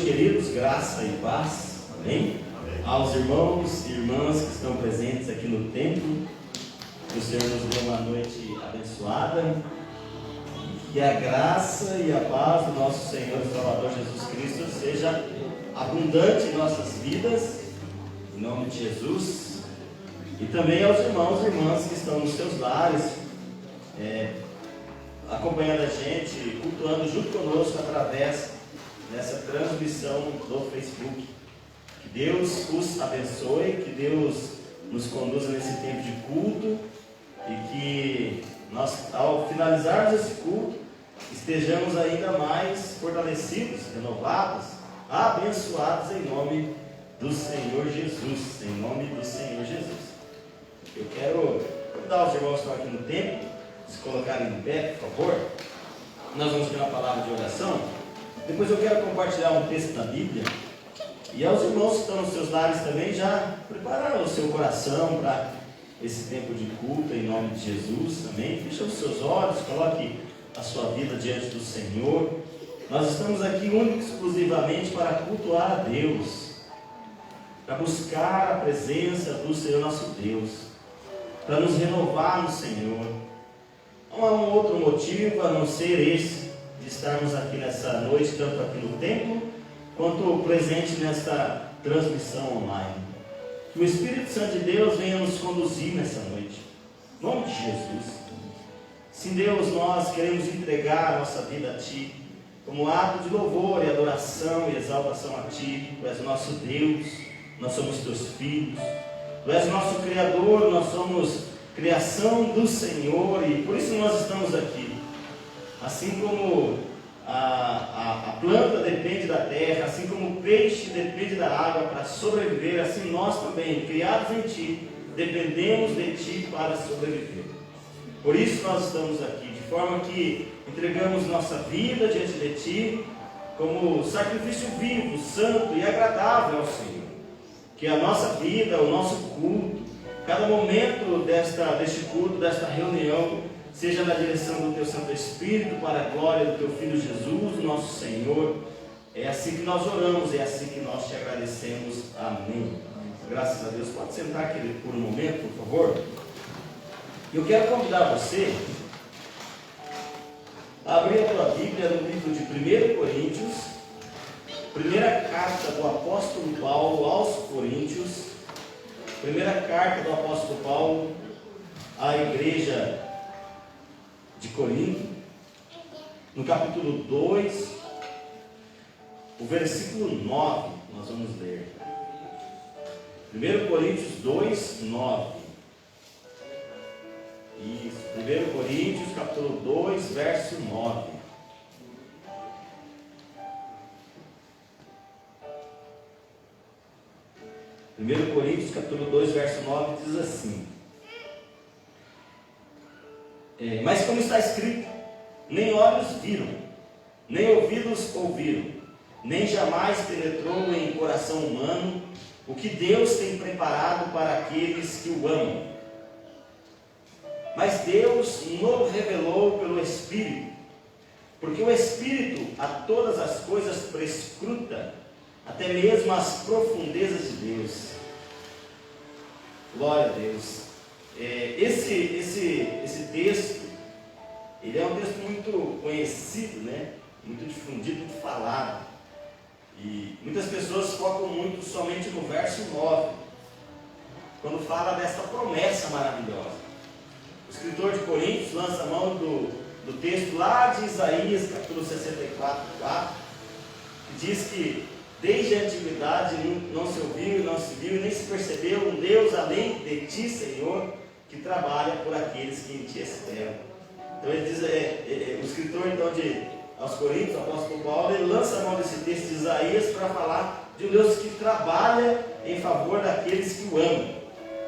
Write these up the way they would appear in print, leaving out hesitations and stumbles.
queridos, graça e paz, amém? Amém. Aos irmãos e irmãs que estão presentes aqui no templo, que o Senhor nos deu uma noite abençoada, que a graça e a paz do nosso Senhor e Salvador Jesus Cristo seja abundante em nossas vidas, em nome de Jesus, e também aos irmãos e irmãs que estão nos seus lares, acompanhando a gente, cultuando junto conosco através dessa transmissão do Facebook. Que Deus os abençoe, que Deus nos conduza nesse tempo de culto e que nós, ao finalizarmos esse culto, estejamos ainda mais fortalecidos, renovados, abençoados em nome do Senhor Jesus, em nome do Senhor Jesus. Eu quero convidar os irmãos que estão aqui no templo, se colocarem em pé, por favor. Nós vamos ter uma palavra de oração. Depois eu quero compartilhar um texto da Bíblia. E aos irmãos que estão nos seus lares também, já prepararam o seu coração para esse tempo de culto em nome de Jesus também. Feche os seus olhos, coloque a sua vida diante do Senhor. Nós estamos aqui única e exclusivamente para cultuar a Deus, para buscar a presença do Senhor nosso Deus, para nos renovar no Senhor. Não há um outro motivo a não ser esse, de estarmos aqui nessa noite, tanto aqui no templo, quanto presente nesta transmissão online. Que o Espírito Santo de Deus venha nos conduzir nessa noite, em nome de Jesus. Sim, Deus, nós queremos entregar a nossa vida a Ti, como ato de louvor e adoração e exaltação a Ti. Tu és nosso Deus, nós somos Teus filhos, Tu és nosso Criador, nós somos criação do Senhor, e por isso nós estamos aqui. Assim como a planta depende da terra, assim como o peixe depende da água para sobreviver, assim nós também, criados em Ti, dependemos de Ti para sobreviver. Por isso nós estamos aqui, de forma que entregamos nossa vida diante de Ti, como sacrifício vivo, santo e agradável ao Senhor. Que a nossa vida, o nosso culto, cada momento deste culto, desta reunião, seja na direção do Teu Santo Espírito, para a glória do Teu Filho Jesus, nosso Senhor. É assim que nós oramos, é assim que nós Te agradecemos. Amém. Graças a Deus. Pode sentar aqui por um momento, por favor. Eu quero convidar você a abrir a tua Bíblia no livro de 1 Coríntios, primeira carta do apóstolo Paulo aos Coríntios, primeira carta do apóstolo Paulo à igreja de Corinto, no capítulo 2, o versículo 9, nós vamos ler. 1 Coríntios 2, 9. Isso, 1 Coríntios, capítulo 2, verso 9. Primeiro Coríntios, capítulo 2, verso 9, diz assim: mas como está escrito, nem olhos viram, nem ouvidos ouviram, nem jamais penetrou em coração humano o que Deus tem preparado para aqueles que o amam. Mas Deus nos revelou pelo Espírito, porque o Espírito a todas as coisas prescruta, até mesmo as profundezas de Deus. Glória a Deus. Esse texto, ele é um texto muito conhecido, né? Muito difundido, muito falado. E muitas pessoas focam muito somente no verso 9, quando fala dessa promessa maravilhosa. O escritor de Coríntios lança a mão do texto lá de Isaías, capítulo 64, 4, que diz que desde a antiguidade não se ouviu e não se viu e nem se percebeu um Deus além de Ti, Senhor, que trabalha por aqueles que em Ti esperam. Então ele diz, o escritor então aos Coríntios, o apóstolo Paulo, ele lança a mão desse texto de Isaías para falar de um Deus que trabalha em favor daqueles que o amam.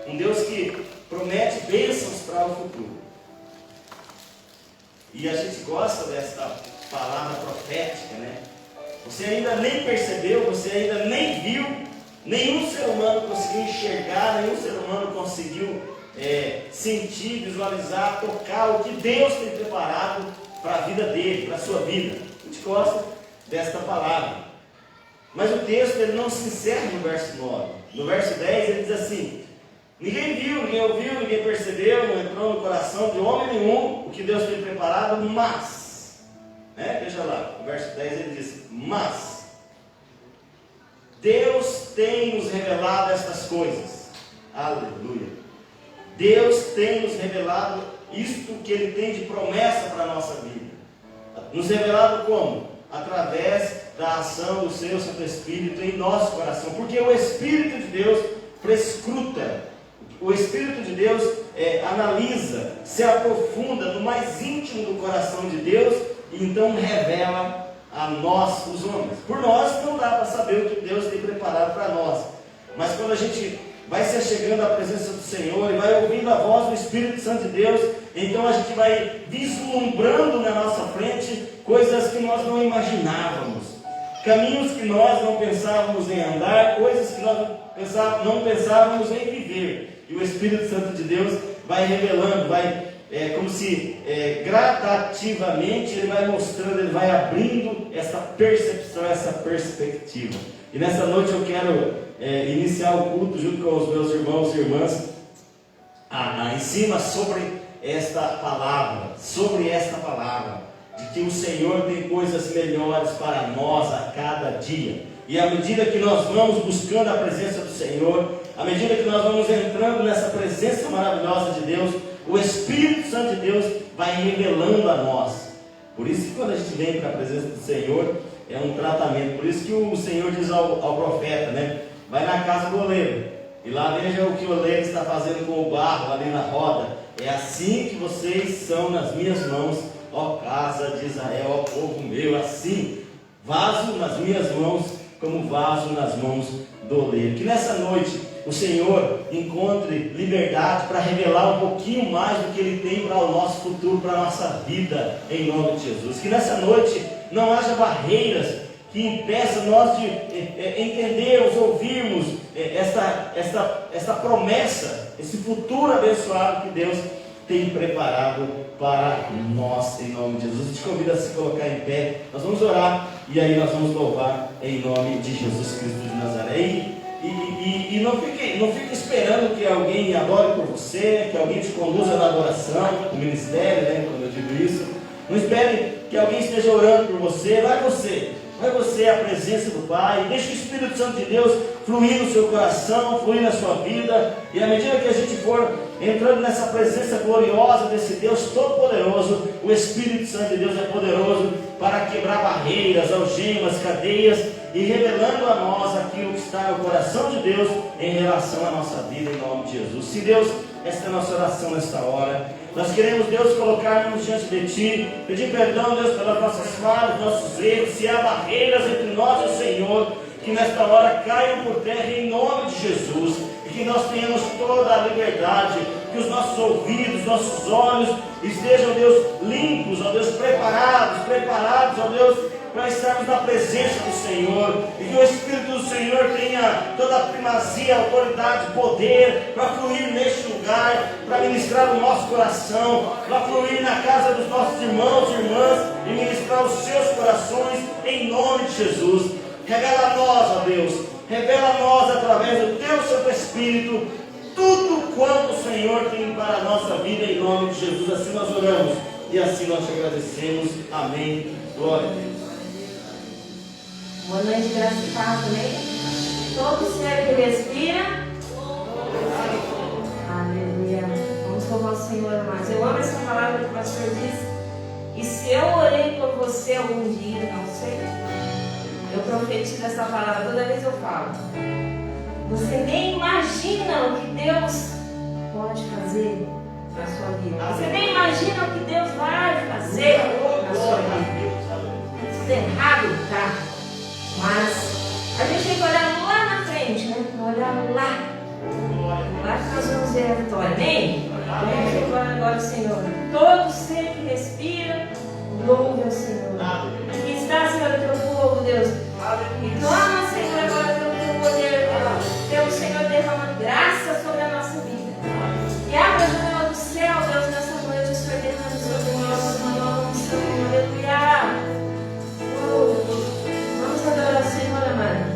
Um Deus que promete bênçãos para o futuro. E a gente gosta dessa palavra profética, né? Você ainda nem percebeu, você ainda nem viu, nenhum ser humano conseguiu enxergar, nenhum ser humano conseguiu sentir, visualizar, tocar o que Deus tem preparado para a vida dele, para a sua vida. A gente gosta desta palavra. Mas o texto ele não se encerra no verso 9. No verso 10 ele diz assim: ninguém viu, ninguém ouviu, ninguém percebeu, não entrou no coração de homem nenhum o que Deus tem preparado, mas, veja lá, no verso 10 ele diz: mas Deus tem nos revelado estas coisas. Aleluia. Deus tem nos revelado isto que Ele tem de promessa para a nossa vida. Nos revelado como? Através da ação do seu Santo Espírito em nosso coração. Porque o Espírito de Deus prescruta, o Espírito de Deus analisa, se aprofunda no mais íntimo do coração de Deus e então revela a nós, os homens. Por nós não dá para saber o que Deus tem preparado para nós, mas quando a gente vai se achegando à presença do Senhor e vai ouvindo a voz do Espírito Santo de Deus, então a gente vai vislumbrando na nossa frente coisas que nós não imaginávamos, caminhos que nós não pensávamos em andar, coisas que nós não pensávamos em viver, e o Espírito Santo de Deus vai revelando, como se gradativamente ele vai mostrando, ele vai abrindo essa percepção, essa perspectiva. E nessa noite eu quero iniciar o culto junto com os meus irmãos e irmãs em cima sobre esta palavra, de que o Senhor tem coisas melhores para nós a cada dia. E à medida que nós vamos buscando a presença do Senhor, à medida que nós vamos entrando nessa presença maravilhosa de Deus, o Espírito Santo de Deus vai revelando a nós. Por isso que quando a gente vem para a presença do Senhor, é um tratamento. Por isso que o Senhor diz ao profeta, vai na casa do oleiro, e lá veja o que o oleiro está fazendo com o barro ali na roda. É assim que vocês são nas minhas mãos, ó casa de Israel, ó povo meu, assim, vaso nas minhas mãos, como vaso nas mãos do oleiro. Que nessa noite o Senhor encontre liberdade para revelar um pouquinho mais do que Ele tem para o nosso futuro, para a nossa vida, em nome de Jesus. Que nessa noite não haja barreiras que impeçam nós de entendermos, ouvirmos esta promessa, esse futuro abençoado que Deus tem preparado para nós, em nome de Jesus. Eu te convido a se colocar em pé, nós vamos orar e aí nós vamos louvar em nome de Jesus Cristo de Nazaré. E não fique esperando que alguém adore por você, que alguém te conduza na adoração, no ministério, quando eu digo isso. Não espere que alguém esteja orando por você, vai você à presença do Pai, deixa o Espírito Santo de Deus fluir no seu coração, fluir na sua vida, e à medida que a gente for entrando nessa presença gloriosa desse Deus Todo-Poderoso, o Espírito Santo de Deus é poderoso para quebrar barreiras, algemas, cadeias, e revelando a nós aquilo que está no coração de Deus em relação à nossa vida, em nome de Jesus. Se Deus, esta é a nossa oração nesta hora. Nós queremos, Deus, colocar-nos diante de Ti, pedir perdão, Deus, pelas nossas falhas, nossos erros, se há barreiras entre nós e o Senhor, que nesta hora caiam por terra em nome de Jesus, e que nós tenhamos toda a liberdade, que os nossos ouvidos, nossos olhos estejam, Deus, limpos, ó Deus, preparados, ó Deus, para estarmos na presença do Senhor, e que o Espírito do Senhor tenha toda a primazia, autoridade, poder, para fluir neste lugar, para ministrar o nosso coração, para fluir na casa dos nossos irmãos e irmãs, e ministrar os seus corações, em nome de Jesus. Revela a nós, ó Deus, revela a nós, através do Teu Santo Espírito, tudo quanto o Senhor tem para a nossa vida, em nome de Jesus. Assim nós oramos, e assim nós te agradecemos. Amém. Glória a Deus. Boa noite, graça e paz, amém? Todo ser que respira. Aleluia. Vamos louvar o Senhor, amados. Eu amo essa palavra que o pastor diz. E se eu orei por você algum dia, não sei, eu profetizo essa palavra toda vez eu falo. Você nem imagina o que Deus pode fazer na sua vida. Você nem imagina o que Deus vai fazer na sua vida. Tudo errado, tá? Mas a gente tem que olhar lá na frente, olhar lá que nós vamos ver a vitória, amém? A gente declara agora o Senhor. Todo ser que respira, louve ao Senhor. Aqui está, Senhor, o teu povo, Deus. E clama, Senhor, agora pelo teu poder, pelo Senhor derrama graça sobre a nossa vida. E abra a janela do céu, Deus, nessa noite, o Senhor derrama sobre nós uma nova unção, aleluia. Vamos adorar o Senhor, amado.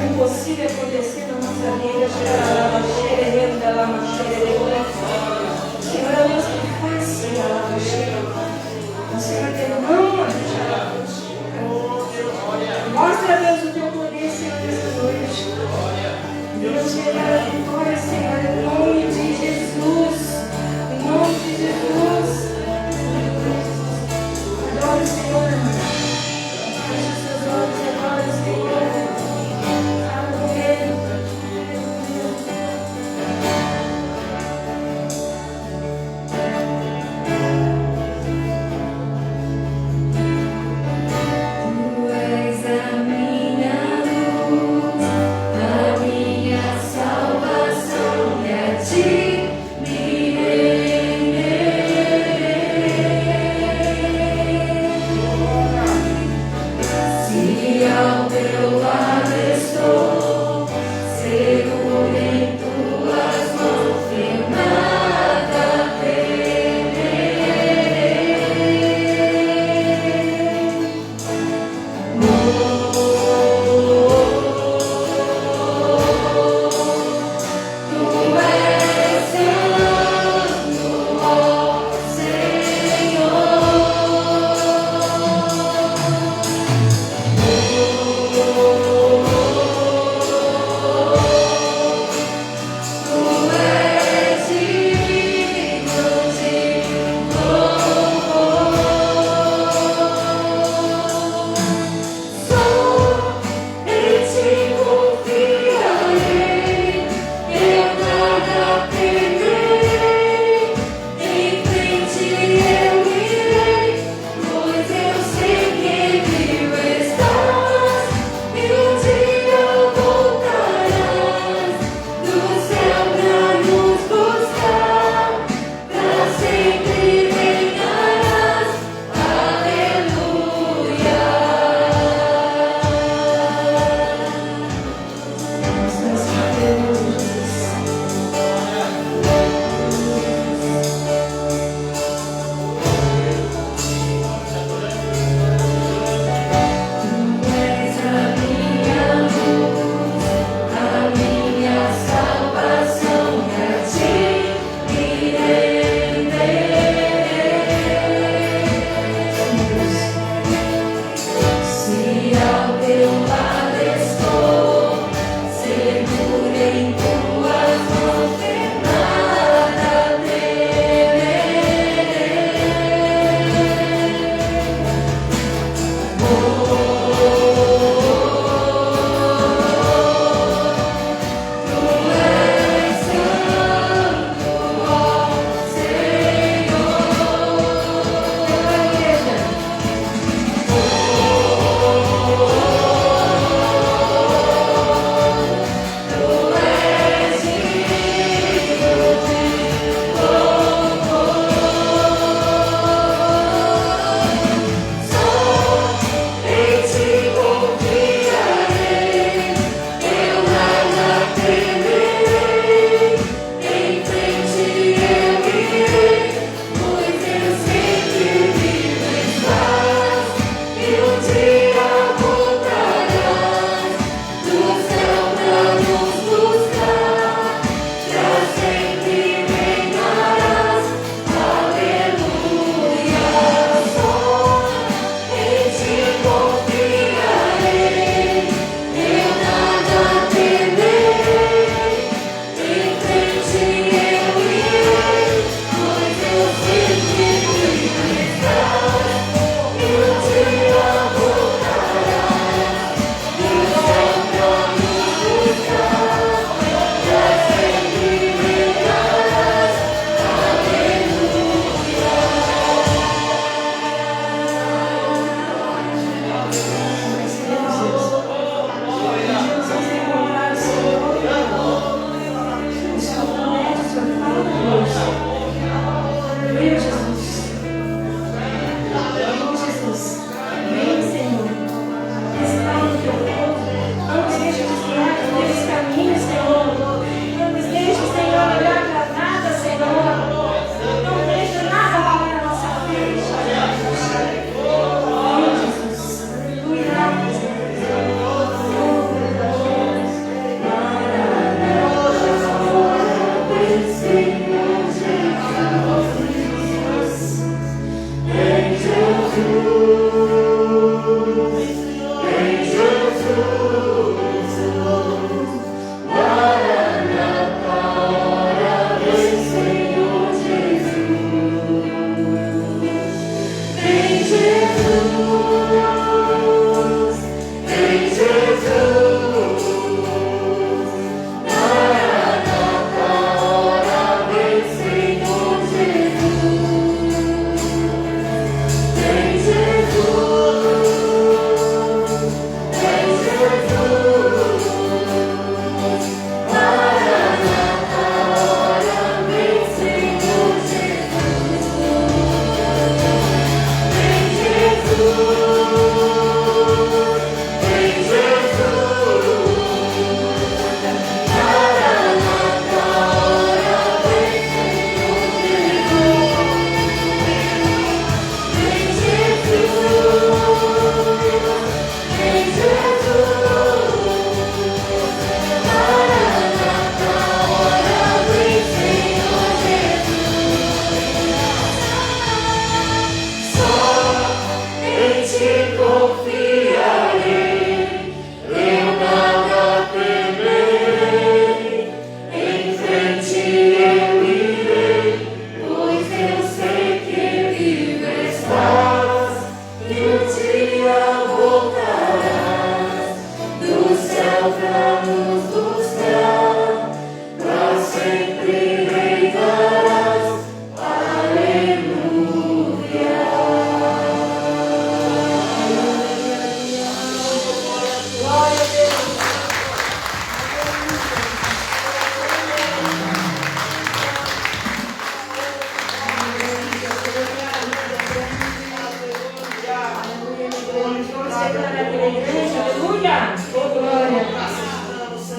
o impossível acontecer na nossa vida. Senhor, é Deus que faz, Senhor. O Senhor tem mão. Mostra, Deus, o teu poder, Senhor, nessa noite. Deus, chegar a vitória, Senhor, em nome de Jesus. Em nome de Jesus. Adore o Senhor. Feche seus olhos, adore o Senhor. Fala com Ele.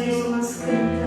Senhor, nós cantamos.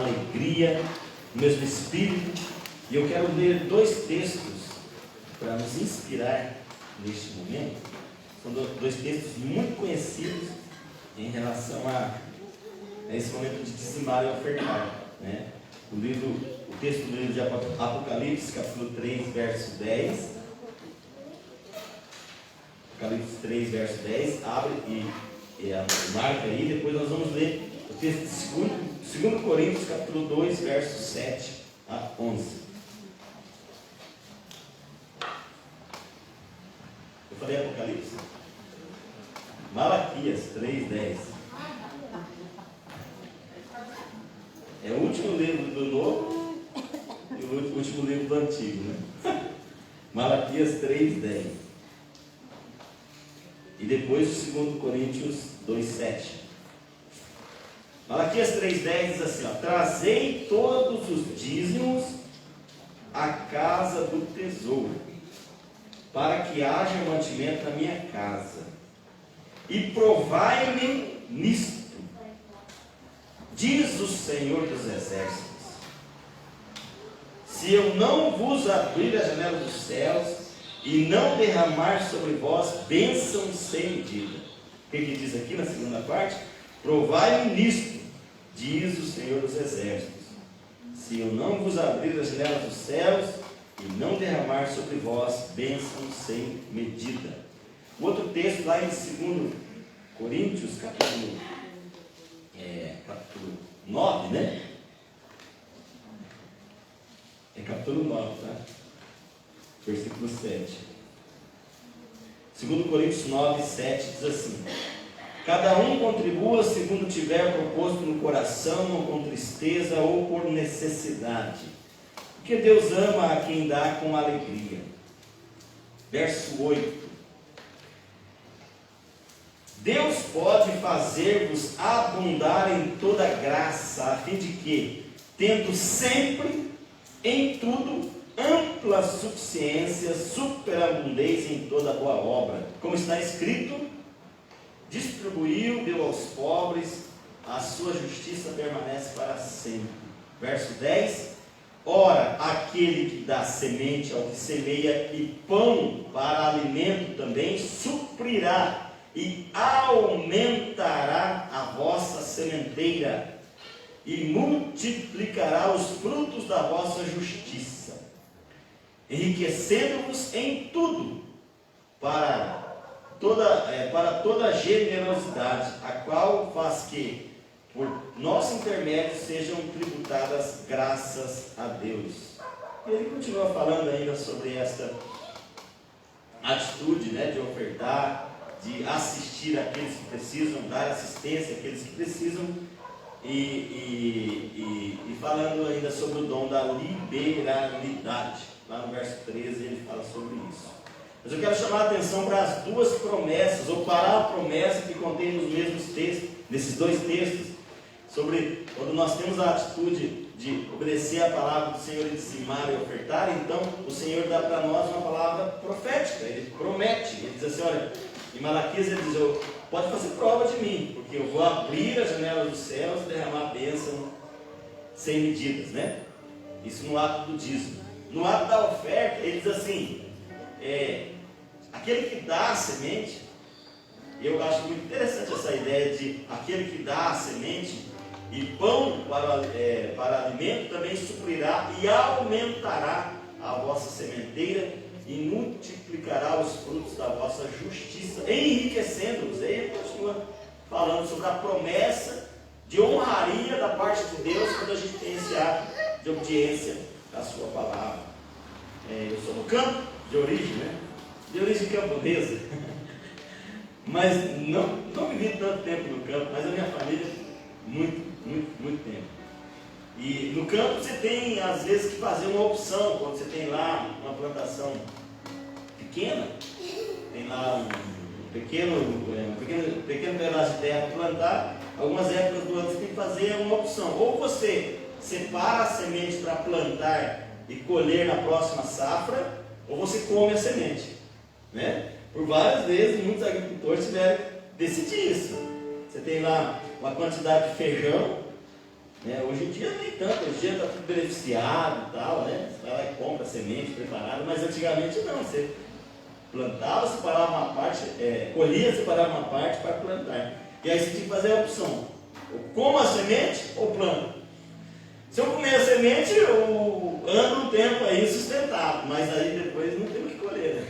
alegria no mesmo espírito. E eu quero ler 2 textos para nos inspirar neste momento. São 2 textos muito conhecidos em relação a esse momento de dizimar e ofertar, né? O texto do livro de Apocalipse, capítulo 3, verso 10. Apocalipse 3, verso 10. Abre e marca aí. Depois nós vamos ler o texto de 2 Coríntios, capítulo 2, verso 7 a 11. Eu falei Apocalipse? Malaquias 3, 10. É o último livro do Novo e o último livro do Antigo, né? Malaquias 3, 10. E depois o 2 Coríntios 2, 7. Malaquias 3, 10 diz assim, ó: trazei todos os dízimos à casa do tesouro, para que haja mantimento na minha casa, e provai-me nisto, diz o Senhor dos Exércitos, se eu não vos abrir a janela dos céus e não derramar sobre vós bênção sem medida. O que diz aqui na segunda parte? Provai-me nisto, diz o Senhor dos Exércitos, se eu não vos abrir as janelas dos céus e não derramar sobre vós bênção sem medida. O outro texto lá em 2 Coríntios, capítulo 9, né? É capítulo 9, tá? Versículo 7. 2 Coríntios 9, 7 diz assim: cada um contribua segundo tiver proposto no coração, ou com tristeza, ou por necessidade, porque Deus ama a quem dá com alegria. Verso 8: Deus pode fazer-vos abundar em toda graça, a fim de que, tendo sempre, em tudo, ampla suficiência, superabundez em toda boa obra. Como está escrito: distribuiu, deu aos pobres, a sua justiça permanece para sempre. Verso 10: ora, aquele que dá semente ao que semeia e pão para alimento também, suprirá e aumentará a vossa sementeira, e multiplicará os frutos da vossa justiça, enriquecendo-vos em tudo, para toda generosidade, a qual faz que, por nosso intermédio, sejam tributadas graças a Deus. E ele continua falando ainda sobre esta atitude, né, de ofertar, de assistir aqueles que precisam, dar assistência àqueles que precisam, e falando ainda sobre o dom da liberalidade. Lá no verso 13 ele fala sobre isso. Mas eu quero chamar a atenção para as 2 promessas, ou para a promessa que contém nos mesmos textos, nesses 2 textos, sobre quando nós temos a atitude de obedecer a palavra do Senhor e dizimar e ofertar. Então o Senhor dá para nós uma palavra profética, ele promete, ele diz assim, olha, em Malaquias ele diz, pode fazer prova de mim, porque eu vou abrir a janela dos céus e derramar a bênção sem medidas, né? Isso no ato do dízimo. No ato da oferta, ele diz assim, aquele que dá a semente, eu acho muito interessante essa ideia de aquele que dá a semente e pão para alimento também suprirá e aumentará a vossa sementeira e multiplicará os frutos da vossa justiça, enriquecendo-os. Aí ele continua falando sobre a promessa de honraria da parte de Deus quando a gente tem esse ato de obediência à sua palavra. Eu sou do campo de origem, né? De origem camponesa, mas não vivi tanto tempo no campo, mas a minha família muito tempo. E no campo você tem às vezes que fazer uma opção, quando você tem lá uma plantação pequena, tem lá um pequeno pedaço de terra para plantar, algumas épocas do ano você tem que fazer uma opção, ou você separa a semente para plantar e colher na próxima safra, ou você come a semente, né? Por várias vezes muitos agricultores tiveram que decidir isso. Você tem lá uma quantidade de feijão, Né? Hoje em dia nem tanto, hoje em dia está tudo beneficiado e tal, né? Você vai lá e compra semente preparada, mas antigamente não, você plantava, separava uma parte, colhia, separava uma parte para plantar. E aí você tinha que fazer a opção: ou como a semente ou planta. Se eu comer a semente, eu ando um tempo aí sustentado, mas aí depois não tenho o que colher, né?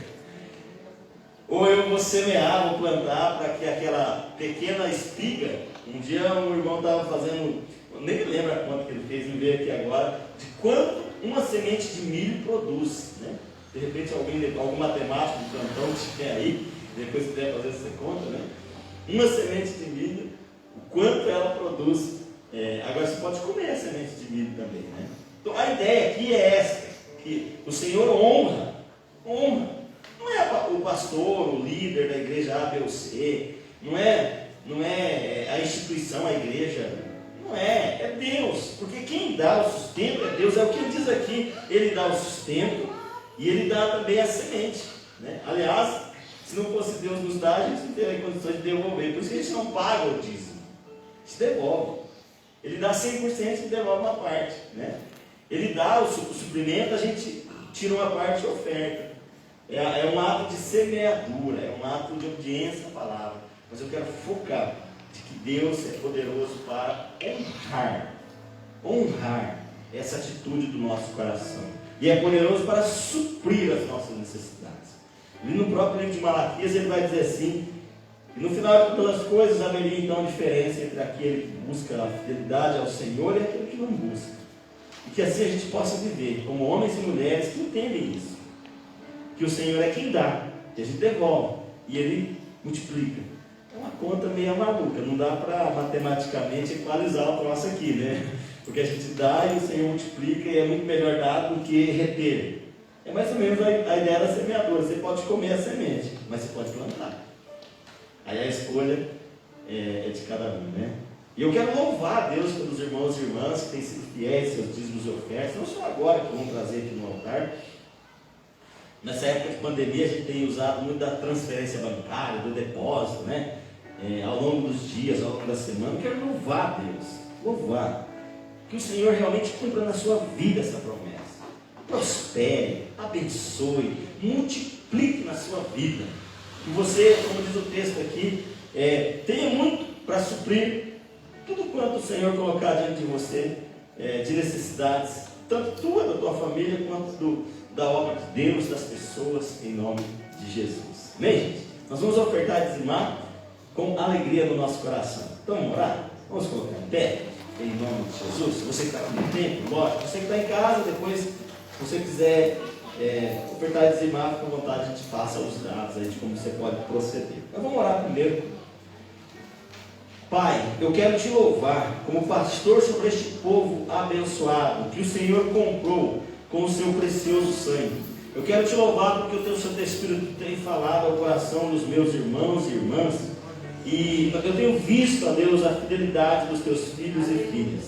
Ou eu vou semear, vou plantar para que aquela pequena espiga. Um dia um irmão estava fazendo, eu nem me lembro a quanto que ele fez, me veio aqui agora, de quanto uma semente de milho produz, né? De repente algum matemático de plantão que tiver aí, depois se quiser fazer essa conta, né? Uma semente de milho, o quanto ela produz. Agora você pode comer a semente de milho também, né? Então a ideia aqui é essa, que o Senhor honra. Não é o pastor, o líder da igreja A, B ou C, não é a instituição, a igreja, não é Deus, porque quem dá o sustento é Deus, é o que ele diz aqui, ele dá o sustento e ele dá também a semente, né? Aliás, se não fosse Deus nos dar, a gente não teria condições de devolver, por isso que a gente não paga o dízimo, a gente devolve, ele dá 100% e devolve uma parte, né? Ele dá o suprimento, a gente tira uma parte de oferta. É um ato de semeadura, é um ato de obediência à palavra. Mas eu quero focar de que Deus é poderoso para honrar essa atitude do nosso coração. E é poderoso para suprir as nossas necessidades. E no próprio livro de Malaquias ele vai dizer assim: e no final de todas as coisas haveria então diferença entre aquele que busca a fidelidade ao Senhor e aquele que não busca. E que assim a gente possa viver como homens e mulheres que entendem isso. Que o Senhor é quem dá, que a gente devolve, e Ele multiplica. É uma conta meio maluca, não dá para matematicamente equalizar o troço aqui, né? Porque a gente dá e o Senhor multiplica, e é muito melhor dar do que reter. É mais ou menos a ideia da semeadora. Você pode comer a semente, mas você pode plantar. Aí a escolha é de cada um, né? E eu quero louvar a Deus pelos irmãos e irmãs que têm sido fiéis, seus dízimos e ofertas, não só agora que vão trazer aqui no altar. Nessa época de pandemia a gente tem usado muito da transferência bancária, do depósito, né? Ao longo dos dias, ao longo da semana. Eu quero louvar a Deus, louvar, que o Senhor realmente cumpra na sua vida essa promessa. Prospere, abençoe, multiplique na sua vida. Que você, como diz o texto aqui, tenha muito para suprir tudo quanto o Senhor colocar diante de você, de necessidades, tanto tua, da tua família, quanto da obra de Deus, das pessoas, em nome de Jesus. Amém, gente? Nós vamos ofertar e dizimar com alegria no nosso coração. Então vamos orar? Vamos colocar em pé, em nome de Jesus. Você que está aqui no templo, lógico. Você que está em casa, depois, se você quiser ofertar e dizimar, fica à vontade, a gente passa os dados aí de como você pode proceder. Mas vamos orar primeiro. Pai, eu quero te louvar como pastor sobre este povo abençoado, que o Senhor comprou com o seu precioso sangue. Eu quero te louvar porque o teu Santo Espírito tem falado ao coração dos meus irmãos e irmãs, e eu tenho visto, ó Deus, a fidelidade dos teus filhos e filhas.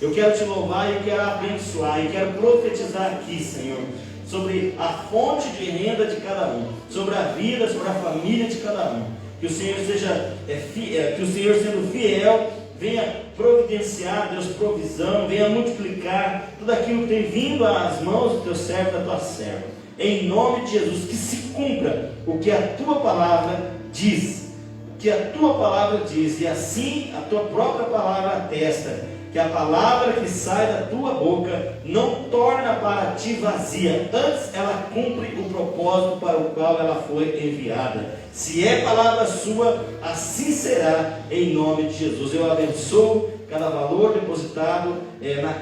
Eu quero te louvar e eu quero abençoar, e quero profetizar aqui, Senhor, sobre a fonte de renda de cada um, sobre a vida, sobre a família de cada um. Que o Senhor seja que o Senhor, sendo fiel, venha providenciar, Deus, provisão, venha multiplicar tudo aquilo que tem vindo às mãos do teu servo e da tua serva. Em nome de Jesus, que se cumpra o que a tua palavra diz. O que a tua palavra diz, e assim a tua própria palavra atesta, que a palavra que sai da tua boca não torna para ti vazia, antes ela cumpre o propósito para o qual ela foi enviada. Se é palavra sua, assim será, em nome de Jesus. Eu abençoo cada valor depositado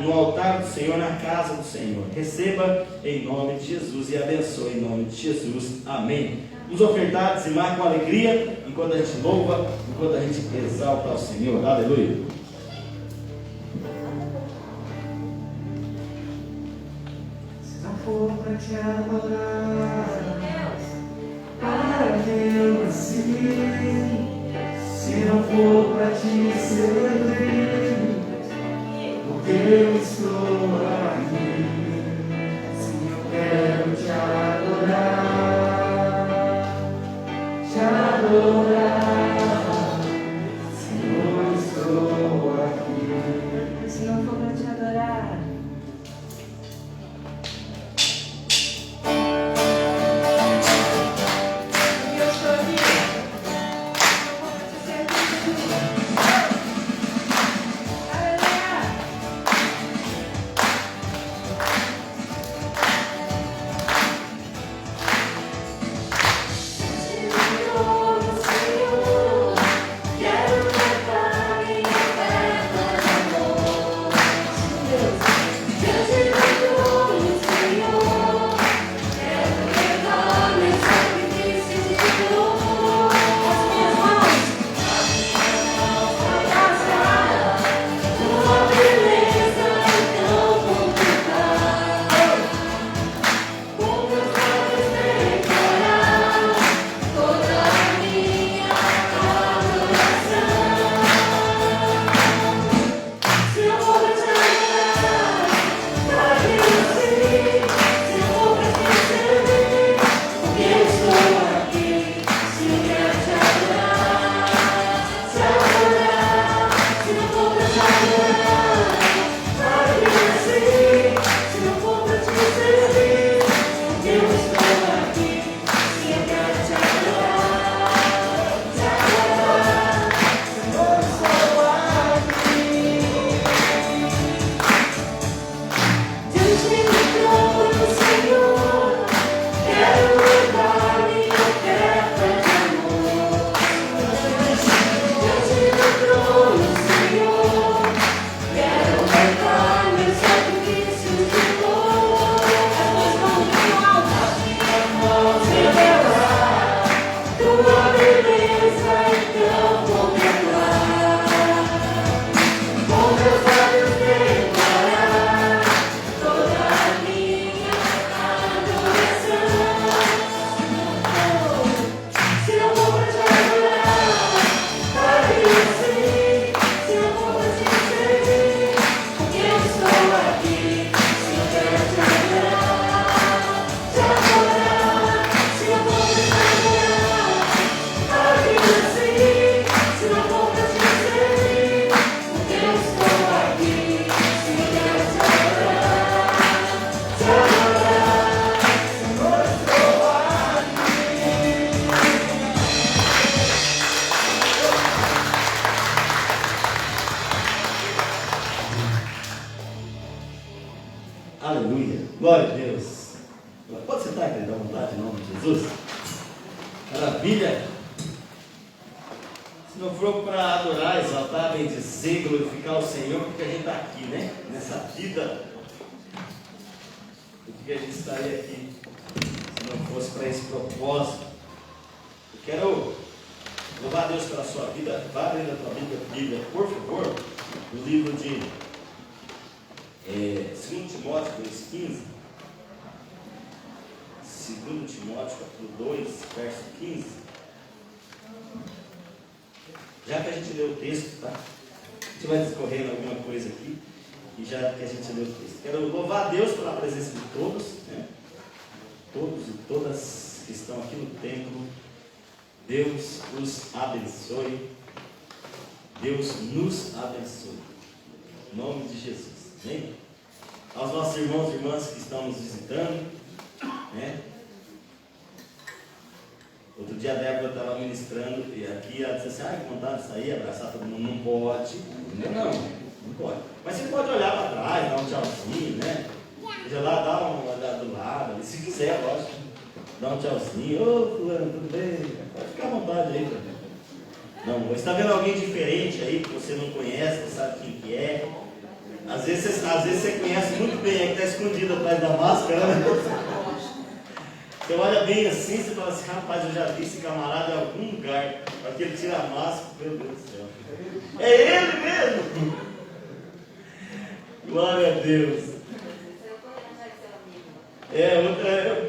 no altar do Senhor, na casa do Senhor. Receba em nome de Jesus e abençoe em nome de Jesus. Amém. Vamos ofertar, dizimar com alegria, enquanto a gente louva, enquanto a gente exalta ao Senhor. Aleluia. Se não for para te adorar, para Deus sim. Se não for para te servir, porque eu estou aqui. Sim, eu quero te adorar, te adorar. Senhor, estou aqui. Se não Aleluia. Glória a Deus. Pode sentar, querido, à vontade, em nome de Jesus. Maravilha. Se não for para adorar, exaltar, bendizer, glorificar o Senhor, porque a gente está aqui, né? Nessa vida. Porque a gente estaria aqui se não fosse para esse propósito. Eu quero louvar a Deus pela sua vida. Vá abrindo a tua Bíblia, por favor, no livro de 2 Timóteo 2,15. 2 Timóteo capítulo 2, verso 15. Já que a gente leu o texto, tá? A gente vai discorrendo alguma coisa aqui. E já que a gente leu o texto, quero louvar a Deus pela presença de todos, né? Todos e todas que estão aqui no templo. Deus os abençoe. Deus nos abençoe. Em nome de Jesus. Amém? Aos nossos irmãos e irmãs que estão nos visitando, né? Outro dia a Débora estava ministrando e aqui ela disse assim: que vontade de sair, abraçar todo mundo. Não pode. Não pode. Mas você pode olhar para trás, dar um tchauzinho, né? Seja lá, dá uma olhada do lado, se quiser, lógico. Dá um tchauzinho. Ô, fulano, tudo bem? Pode ficar à vontade aí. Não, você está vendo alguém diferente aí que você não conhece, não sabe quem que é. Às vezes você conhece muito bem, aí que está escondido atrás da máscara, né? Você olha bem assim, você fala assim: rapaz, eu já vi esse camarada em algum lugar. Porque ele tira a máscara, meu Deus do céu. É ele mesmo! Glória a Deus.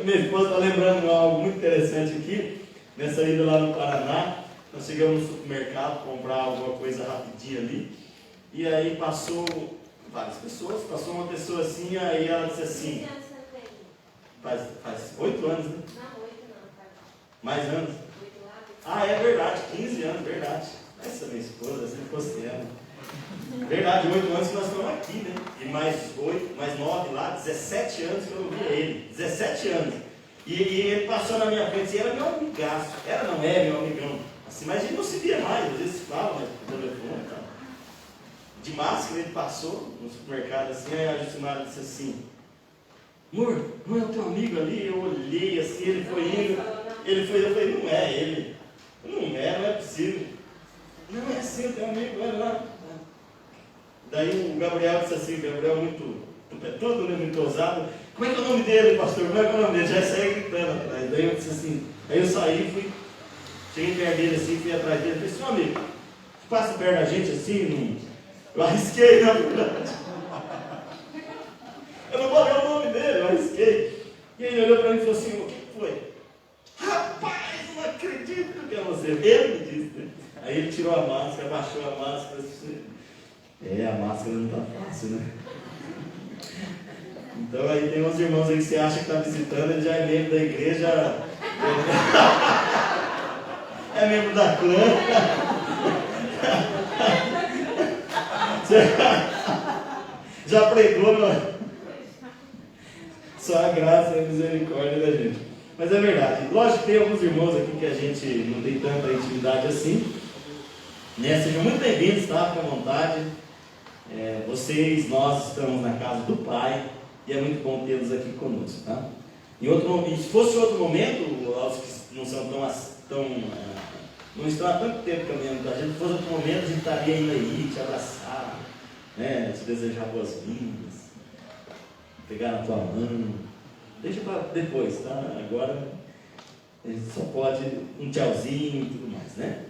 Minha esposa está lembrando algo muito interessante aqui. Nessa ida lá no Paraná, nós chegamos no supermercado comprar alguma coisa rapidinho ali. E aí passou várias pessoas, passou uma pessoa assim, aí ela disse assim: faz 8 anos, né? Não, 8 não, faz mais anos. 8 lá. Ah, é verdade, 15 anos, verdade. Essa minha esposa, sempre gostei dela. Verdade, 8 anos que nós estamos aqui, né? E mais 9 lá, 17 anos que eu não via ele. 17 anos. E ele passou na minha frente e era meu amigaço. Era, não é, meu amigão. Assim, mas a gente não se via mais, às vezes se fala, mas por telefone e tal. De máscara ele passou no supermercado assim, aí a Jucimara disse assim: amor, não é o teu amigo ali? Eu olhei assim, ele foi indo. Eu falei: não é ele. Não é possível. Não é assim o teu amigo, olha lá. Daí o Gabriel disse assim: o Gabriel muito tupetudo, né, muito ousado. Como é que é o nome dele, pastor? Como é que é o nome dele? Já saí gritando atrás. Daí eu disse assim, aí eu saí, cheguei perto dele assim, fui atrás dele. Falei: seu amigo, passa perto da gente assim, eu arrisquei, na verdade. Eu não falei o nome dele, eu arrisquei. E ele olhou para mim e falou assim: o que foi? Rapaz, não acredito que é você. Ele me disse, né? Aí ele tirou a máscara, abaixou a máscara. A máscara não está fácil, né? Então aí tem uns irmãos aí que você acha que está visitando, ele já é membro da igreja. É membro da clã. Já pregou, só a graça e a misericórdia da gente. Mas é verdade. Lógico que tem alguns irmãos aqui que a gente não tem tanta intimidade assim, né? Sejam muito bem-vindos, tá? Fique à vontade. Nós estamos na casa do Pai e é muito bom tê-los aqui conosco, tá? E se fosse outro momento, aos que não são não estão há tanto tempo caminhando com a gente, se fosse outro momento, a gente estaria indo aí, te abraçar, né? Te desejar boas-vindas, pegar na tua mão. Deixa para depois, tá? Agora a gente só pode um tchauzinho e tudo mais, né?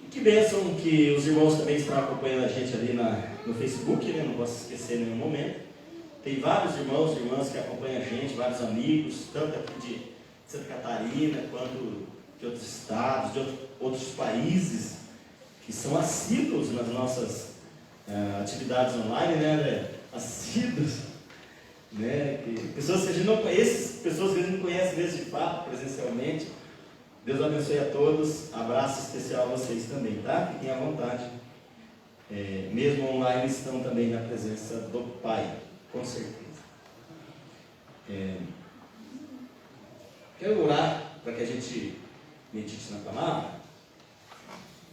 Que bênção que os irmãos também estão acompanhando a gente ali no Facebook, né? Não posso esquecer em nenhum momento. Tem vários irmãos e irmãs que acompanham a gente, vários amigos, tanto aqui de Santa Catarina, quanto de outros estados, de outros países, que são assíduos nas nossas atividades online, né, André? Assíduos, né? Pessoas que a gente não conhece, pessoas que a gente não conhece mesmo de fato, presencialmente. Deus abençoe a todos, abraço especial a vocês também, tá? Fiquem à vontade. Mesmo online estão também na presença do Pai, com certeza. Quero orar para que a gente medite na palavra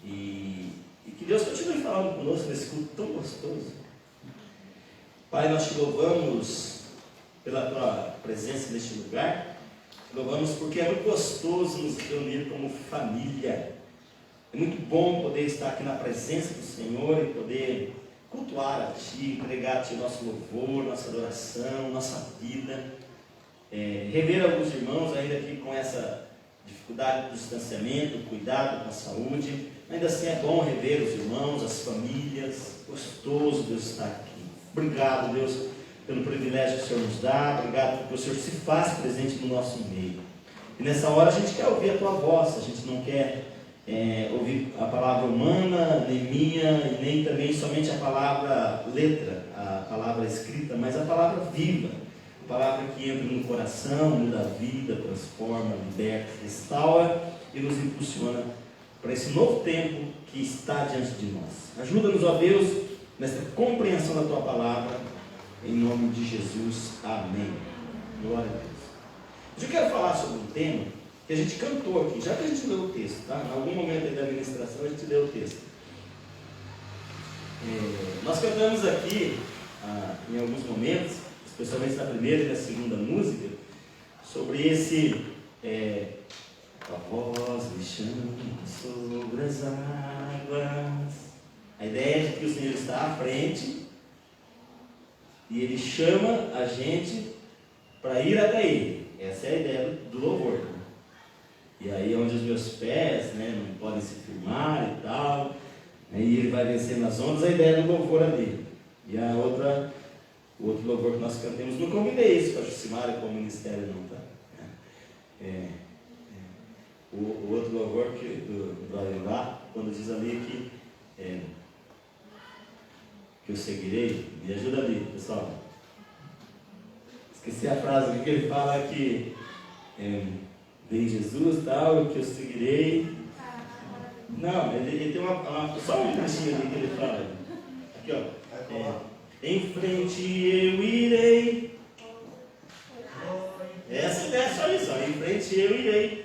e que Deus continue falando conosco nesse culto tão gostoso. Pai, nós te louvamos pela tua presença neste lugar. Te louvamos porque é muito gostoso nos reunir como família. É muito bom poder estar aqui na presença do Senhor e poder cultuar a Ti, entregar a Ti nosso louvor, nossa adoração, nossa vida. Rever alguns irmãos ainda aqui com essa dificuldade do distanciamento, cuidado com a saúde. Ainda assim é bom rever os irmãos, as famílias. Gostoso Deus estar aqui. Obrigado, Deus, pelo privilégio que o Senhor nos dá. Obrigado porque o Senhor se faz presente no nosso meio. E nessa hora a gente quer ouvir a Tua voz. A gente não quer ouvir a palavra humana, nem minha, e nem também somente a palavra letra, a palavra escrita, mas a palavra viva. A palavra que entra no coração, muda a vida, transforma, liberta, restaura e nos impulsiona para esse novo tempo que está diante de nós. Ajuda-nos, ó Deus, nesta compreensão da Tua palavra, em nome de Jesus. Amém. Glória a Deus. Hoje eu quero falar sobre um tema que a gente cantou aqui, já que a gente leu o texto, tá? Em algum momento aí da ministração a gente leu o texto. Nós cantamos aqui, em alguns momentos, especialmente na primeira e na segunda música, sobre esse a voz me chama sobre as águas. A ideia é de que o Senhor está à frente e Ele chama a gente para ir até Ele. Essa é a ideia do louvor, né? E aí onde os meus pés, né, não podem se firmar e tal, né, e Ele vai vencendo as ondas, a ideia do louvor ali. E o outro louvor que nós cantamos, não combinei isso com a Jucimara e com o ministério não, tá? O outro louvor do Arilá, quando diz ali que eu seguirei, me ajuda ali, pessoal. Esqueci a frase que ele fala que vem Jesus e tal, que eu seguirei. Não, ele tem só um trechinho ali que ele fala. Aqui, ó. Em frente eu irei. Essa ideia é só isso, ó. Em frente eu irei.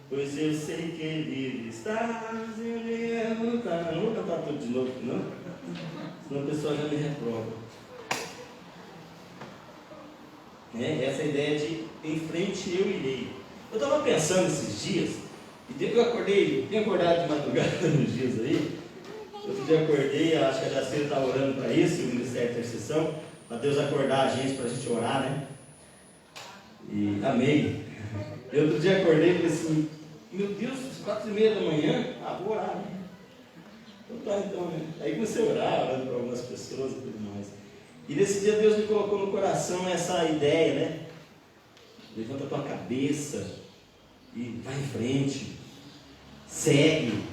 Pois eu sei que Ele está. Não vou cantar tudo de novo, não? Senão a pessoa já me reprova. Essa é a ideia de em frente eu irei. Eu estava pensando esses dias, e desde que eu acordei, tenho acordado de madrugada nos dias aí. Outro dia acordei, acho que a Jaceira está orando para isso, o Ministério de Intercessão, para Deus acordar a gente, para a gente orar, né? E amém. E outro dia acordei e falei assim, meu Deus, 4h30 da manhã, vou orar, né? Então, né? Aí comecei a orar, orando para algumas pessoas e tudo mais. E nesse dia Deus me colocou no coração essa ideia, né? Levanta a tua cabeça e vai em frente, segue,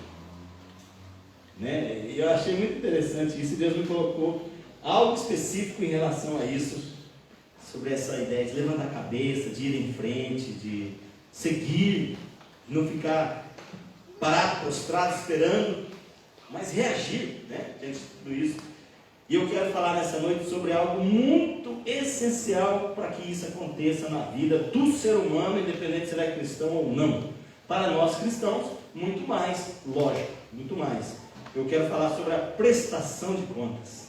né? E eu achei muito interessante isso, e Deus me colocou algo específico em relação a isso, sobre essa ideia de levantar a cabeça, de ir em frente, de seguir, não ficar parado, prostrado, esperando, mas reagir, né, diante de tudo isso. E eu quero falar nessa noite sobre algo muito essencial para que isso aconteça na vida do ser humano, independente se ele é cristão ou não. Para nós cristãos, muito mais, lógico, muito mais. Eu quero falar sobre a prestação de contas.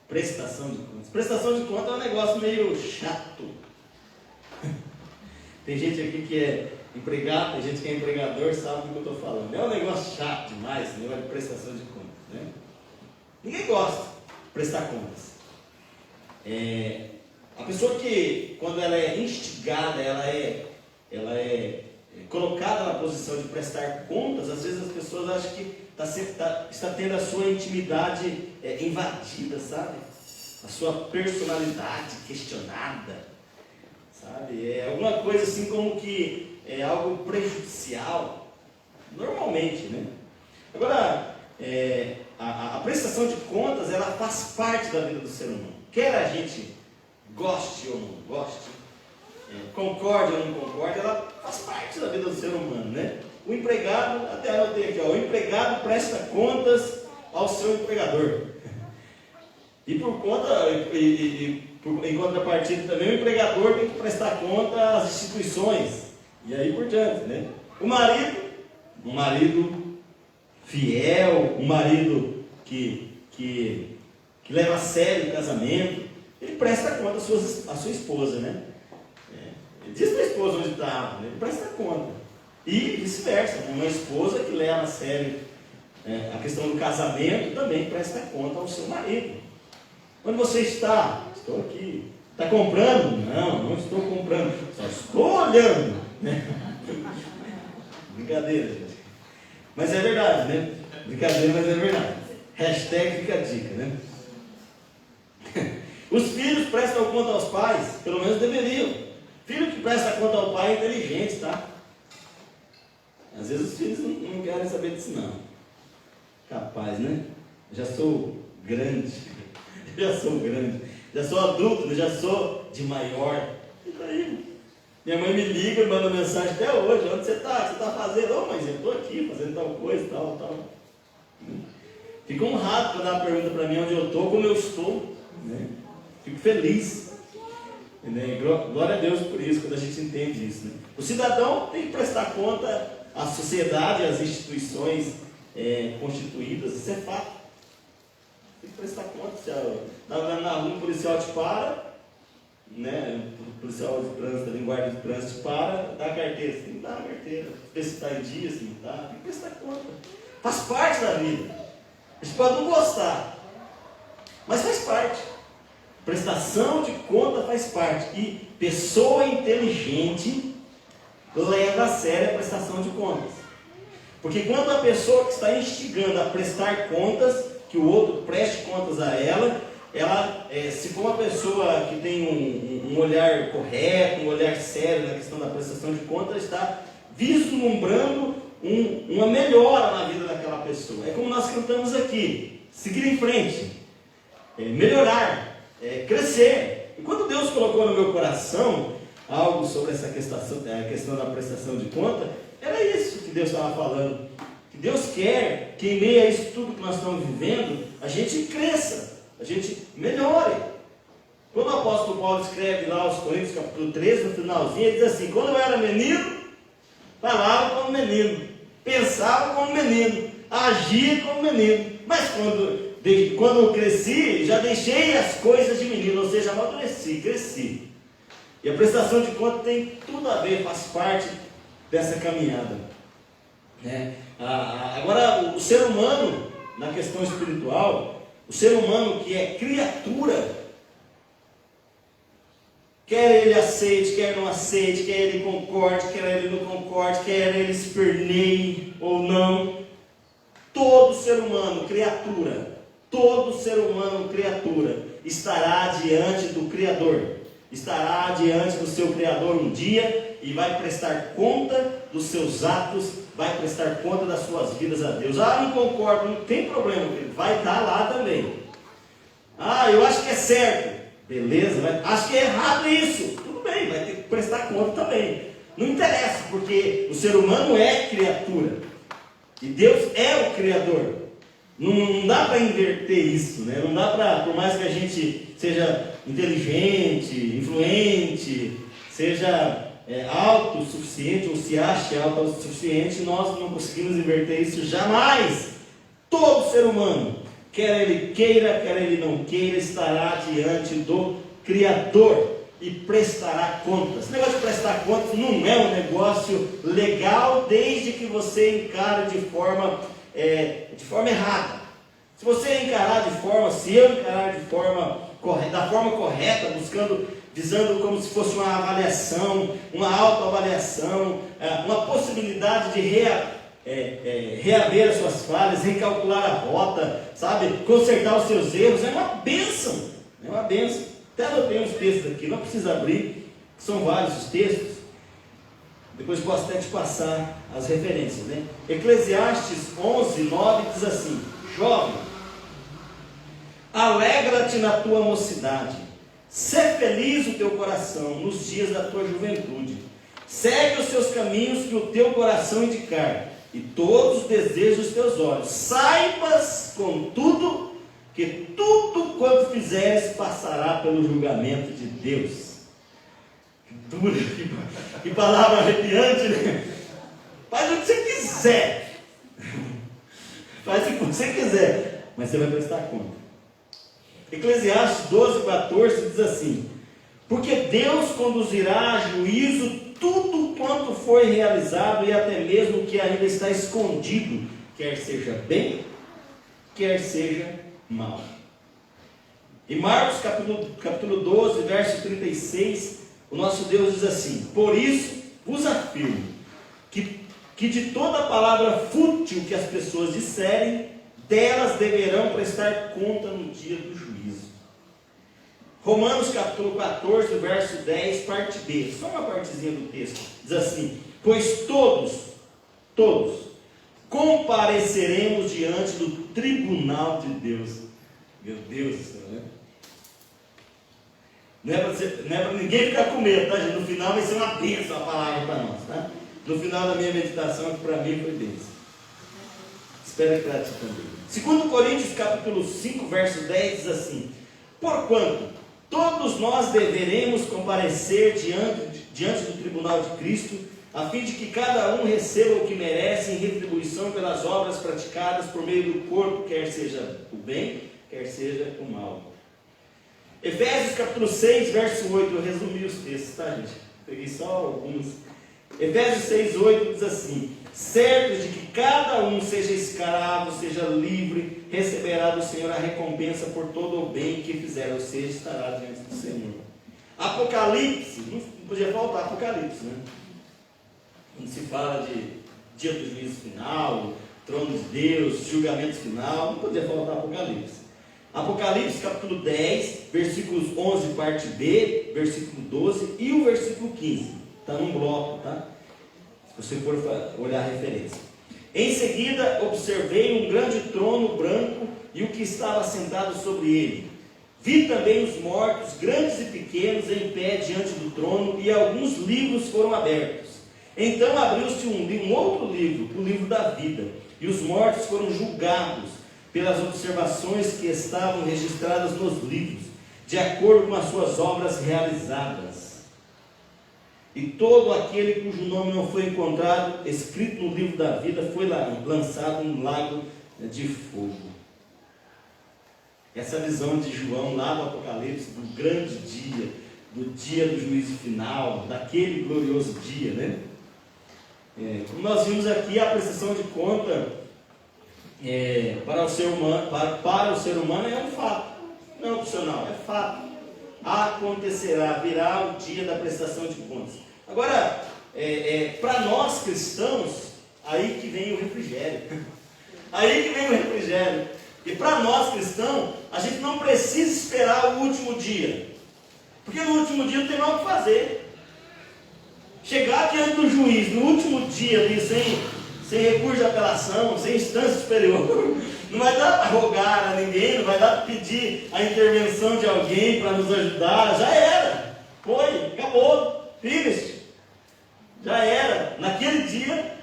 Prestação de contas. Prestação de contas é um negócio meio chato. Tem gente aqui que é empregado, tem gente que é empregador, sabe do que eu estou falando. É um negócio chato demais, negócio de prestação de contas, né? Ninguém gosta de prestar contas. A pessoa que, quando ela é instigada, ela é colocada na posição de prestar contas, às vezes as pessoas acham que está tendo a sua intimidade invadida, sabe? A sua personalidade questionada, sabe? É alguma coisa assim como que é algo prejudicial, normalmente, né? Agora, a prestação de contas, ela faz parte da vida do ser humano. Quer a gente goste ou não goste, concorde ou não concorde, ela faz parte da vida do ser humano, né? O empregado, até anotei aqui, o empregado presta contas ao seu empregador. E em contrapartida também, o empregador tem que prestar conta às instituições. E aí por diante, né? O marido, um marido fiel, um marido que que leva a sério o casamento, ele presta conta à sua esposa, né? Ele diz para a esposa onde está, ele presta conta. E vice-versa, uma esposa que leva a sério a questão do casamento também presta conta ao seu marido. Onde você está? Estou aqui. Está comprando? Não, não estou comprando, só estou olhando. Brincadeira, gente. Mas é verdade, né? Brincadeira, mas é verdade. Hashtag fica a dica, né? Os filhos prestam conta aos pais, pelo menos deveriam. Filho que presta conta ao pai é inteligente, tá? Às vezes os filhos não querem saber disso, não. Capaz, né? Já sou grande, já sou adulto, já sou de maior. E daí? Minha mãe me liga, manda mensagem até hoje: onde você está? O que você está fazendo? Ô, mãe, eu estou aqui fazendo tal coisa, tal. Fico honrado quando ela pergunta para mim onde eu estou, como eu estou, né? Fico feliz. Né? Glória a Deus por isso, quando a gente entende isso, né? O cidadão tem que prestar conta à sociedade, às instituições constituídas, isso é fato. Tem que prestar conta. Se na rua, um policial te para, né? O policial de trânsito, a guarda de trânsito te para, dá a carteira. Você tem que dar a carteira, ver se está em dia, se não está. Tem que prestar conta. Faz parte da vida. A gente pode não gostar, mas faz parte. Prestação de conta faz parte. E pessoa inteligente leva a sério a prestação de contas. Porque quando a pessoa que está instigando a prestar contas, que o outro preste contas a ela, se for uma pessoa que tem um olhar correto, um olhar sério na questão da prestação de contas, está vislumbrando uma melhora na vida daquela pessoa. É como nós cantamos aqui: seguir em frente, melhorar, crescer. E quando Deus colocou no meu coração algo sobre essa questão da prestação de conta, era isso que Deus estava falando. Que Deus quer que em meio a isso tudo que nós estamos vivendo, a gente cresça, a gente melhore. Quando o apóstolo Paulo escreve lá aos Coríntios, capítulo 13, no finalzinho, ele diz assim: quando eu era menino, falava como menino, pensava como menino, agia como menino, mas quando eu cresci, já deixei as coisas de menino, ou seja, amadureci, cresci. E a prestação de conta tem tudo a ver, faz parte dessa caminhada, né? Agora, o ser humano, na questão espiritual, o ser humano que é criatura, quer ele aceite, quer não aceite, quer ele concorde, quer ele não concorde, quer ele esperneie ou não, todo ser humano, criatura, estará diante do Criador, estará diante do seu Criador um dia e vai prestar conta dos seus atos, vai prestar conta das suas vidas a Deus. Não concordo, não tem problema, ele vai estar lá também. Eu acho que é certo, beleza, acho que é errado isso, tudo bem, vai ter que prestar conta também. Não interessa, porque o ser humano é criatura e Deus é o Criador. Não dá para inverter isso, né? Não dá para, por mais que a gente seja inteligente, influente, seja autossuficiente ou se ache autossuficiente, nós não conseguimos inverter isso jamais. Todo ser humano, quer ele queira, quer ele não queira, estará diante do Criador e prestará contas. Esse negócio de prestar contas não é um negócio legal, desde que você encare de forma errada. Se você encarar se eu encarar de forma correta, da forma correta, visando como se fosse uma avaliação, uma autoavaliação, uma possibilidade de reaver as suas falhas, recalcular a rota, sabe? Consertar os seus erros, é uma bênção, Até anotei uns textos aqui, não precisa abrir, são vários os textos. Depois posso até te passar as referências, né? Eclesiastes 11:9 diz assim: jovem, alegra-te na tua mocidade, sê feliz o teu coração nos dias da tua juventude, segue os seus caminhos que o teu coração indicar, e todos os desejos dos teus olhos. Saibas, contudo, que tudo quanto fizeres passará pelo julgamento de Deus. Que dura, que palavra arrepiante, né? Faz o que você quiser, faz o que você quiser, mas você vai prestar conta. Eclesiastes 12:14 diz assim: porque Deus conduzirá a juízo tudo quanto foi realizado e até mesmo o que ainda está escondido, quer seja bem, quer seja mal. Em Marcos capítulo 12, verso 36, o nosso Deus diz assim: por isso vos afirmo que de toda palavra fútil que as pessoas disserem, delas deverão prestar conta no dia do juízo. Romanos capítulo 14, verso 10, parte B, só uma partezinha do texto, diz assim: pois todos compareceremos diante do tribunal de Deus. Meu Deus do céu, né? Não é para ninguém ficar com medo, tá, gente? No final vai ser uma bênção a palavra para nós, tá? No final da minha meditação, que para mim foi bênção. Espero que para ti também. 2 Coríntios capítulo 5, verso 10 diz assim: porquanto todos nós deveremos comparecer diante do tribunal de Cristo, a fim de que cada um receba o que merece em retribuição pelas obras praticadas por meio do corpo, quer seja o bem, quer seja o mal. Efésios capítulo 6, verso 8, eu resumi os textos, tá, gente? Peguei só alguns. Efésios 6, 8 diz assim: certo de que cada um, seja escravo, seja livre, receberá do Senhor a recompensa por todo o bem que fizer, ou seja, estará diante do Senhor. Apocalipse, não podia faltar Apocalipse, né? Quando se fala de dia do juízo final, trono de Deus, julgamento final, não podia faltar Apocalipse. Apocalipse capítulo 10, versículos 11, parte B, versículo 12 e o versículo 15. Está num bloco, tá? Se você for olhar a referência. Em seguida, observei um grande trono branco e o que estava sentado sobre ele. Vi também os mortos, grandes e pequenos, em pé diante do trono, e alguns livros foram abertos. Então abriu-se um outro livro, o livro da vida, e os mortos foram julgados pelas observações que estavam registradas nos livros, de acordo com as suas obras realizadas. E todo aquele cujo nome não foi encontrado escrito no livro da vida foi lançado num lago de fogo. Essa visão de João lá do Apocalipse, do grande dia, do dia do juízo final, daquele glorioso dia, né? Como nós vimos aqui, a prestação de conta para o ser humano é um fato, não é opcional, é fato. Acontecerá, virá o dia da prestação de contas. Agora, para nós cristãos, aí que vem o refrigério. Aí que vem o refrigério. E para nós cristãos, a gente não precisa esperar o último dia, porque no último dia não tem mais o que fazer. Chegar diante do juiz no último dia ali, sem recurso de apelação, sem instância superior, não vai dar para rogar a ninguém, não vai dar para pedir a intervenção de alguém para nos ajudar. Já era, foi, acabou, finish, já era. Naquele dia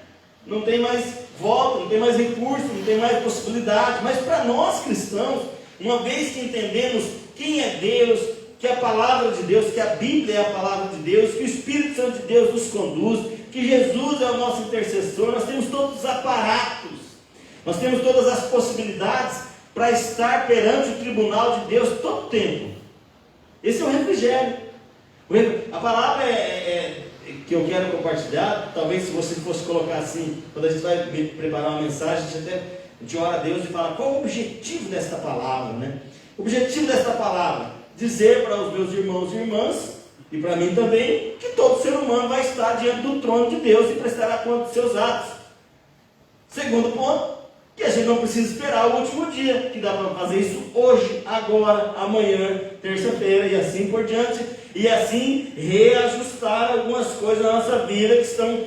não tem mais volta, não tem mais recurso, não tem mais possibilidade. Mas para nós cristãos, uma vez que entendemos quem é Deus, que a palavra de Deus, que a Bíblia é a palavra de Deus, que o Espírito Santo de Deus nos conduz, que Jesus é o nosso intercessor, nós temos todos os aparatos, nós temos todas as possibilidades para estar perante o tribunal de Deus todo o tempo. Esse é o refrigério. A palavra que eu quero compartilhar, talvez se você fosse colocar assim, quando a gente vai preparar uma mensagem, a gente ora a Deus e fala: qual o objetivo desta palavra, né? O objetivo desta palavra: dizer para os meus irmãos e irmãs, e para mim também, que todo ser humano vai estar diante do trono de Deus e prestará conta dos seus atos. Segundo ponto, que a gente não precisa esperar o último dia, que dá para fazer isso hoje, agora, amanhã, terça-feira e assim por diante, e assim reajustar algumas coisas na nossa vida que estão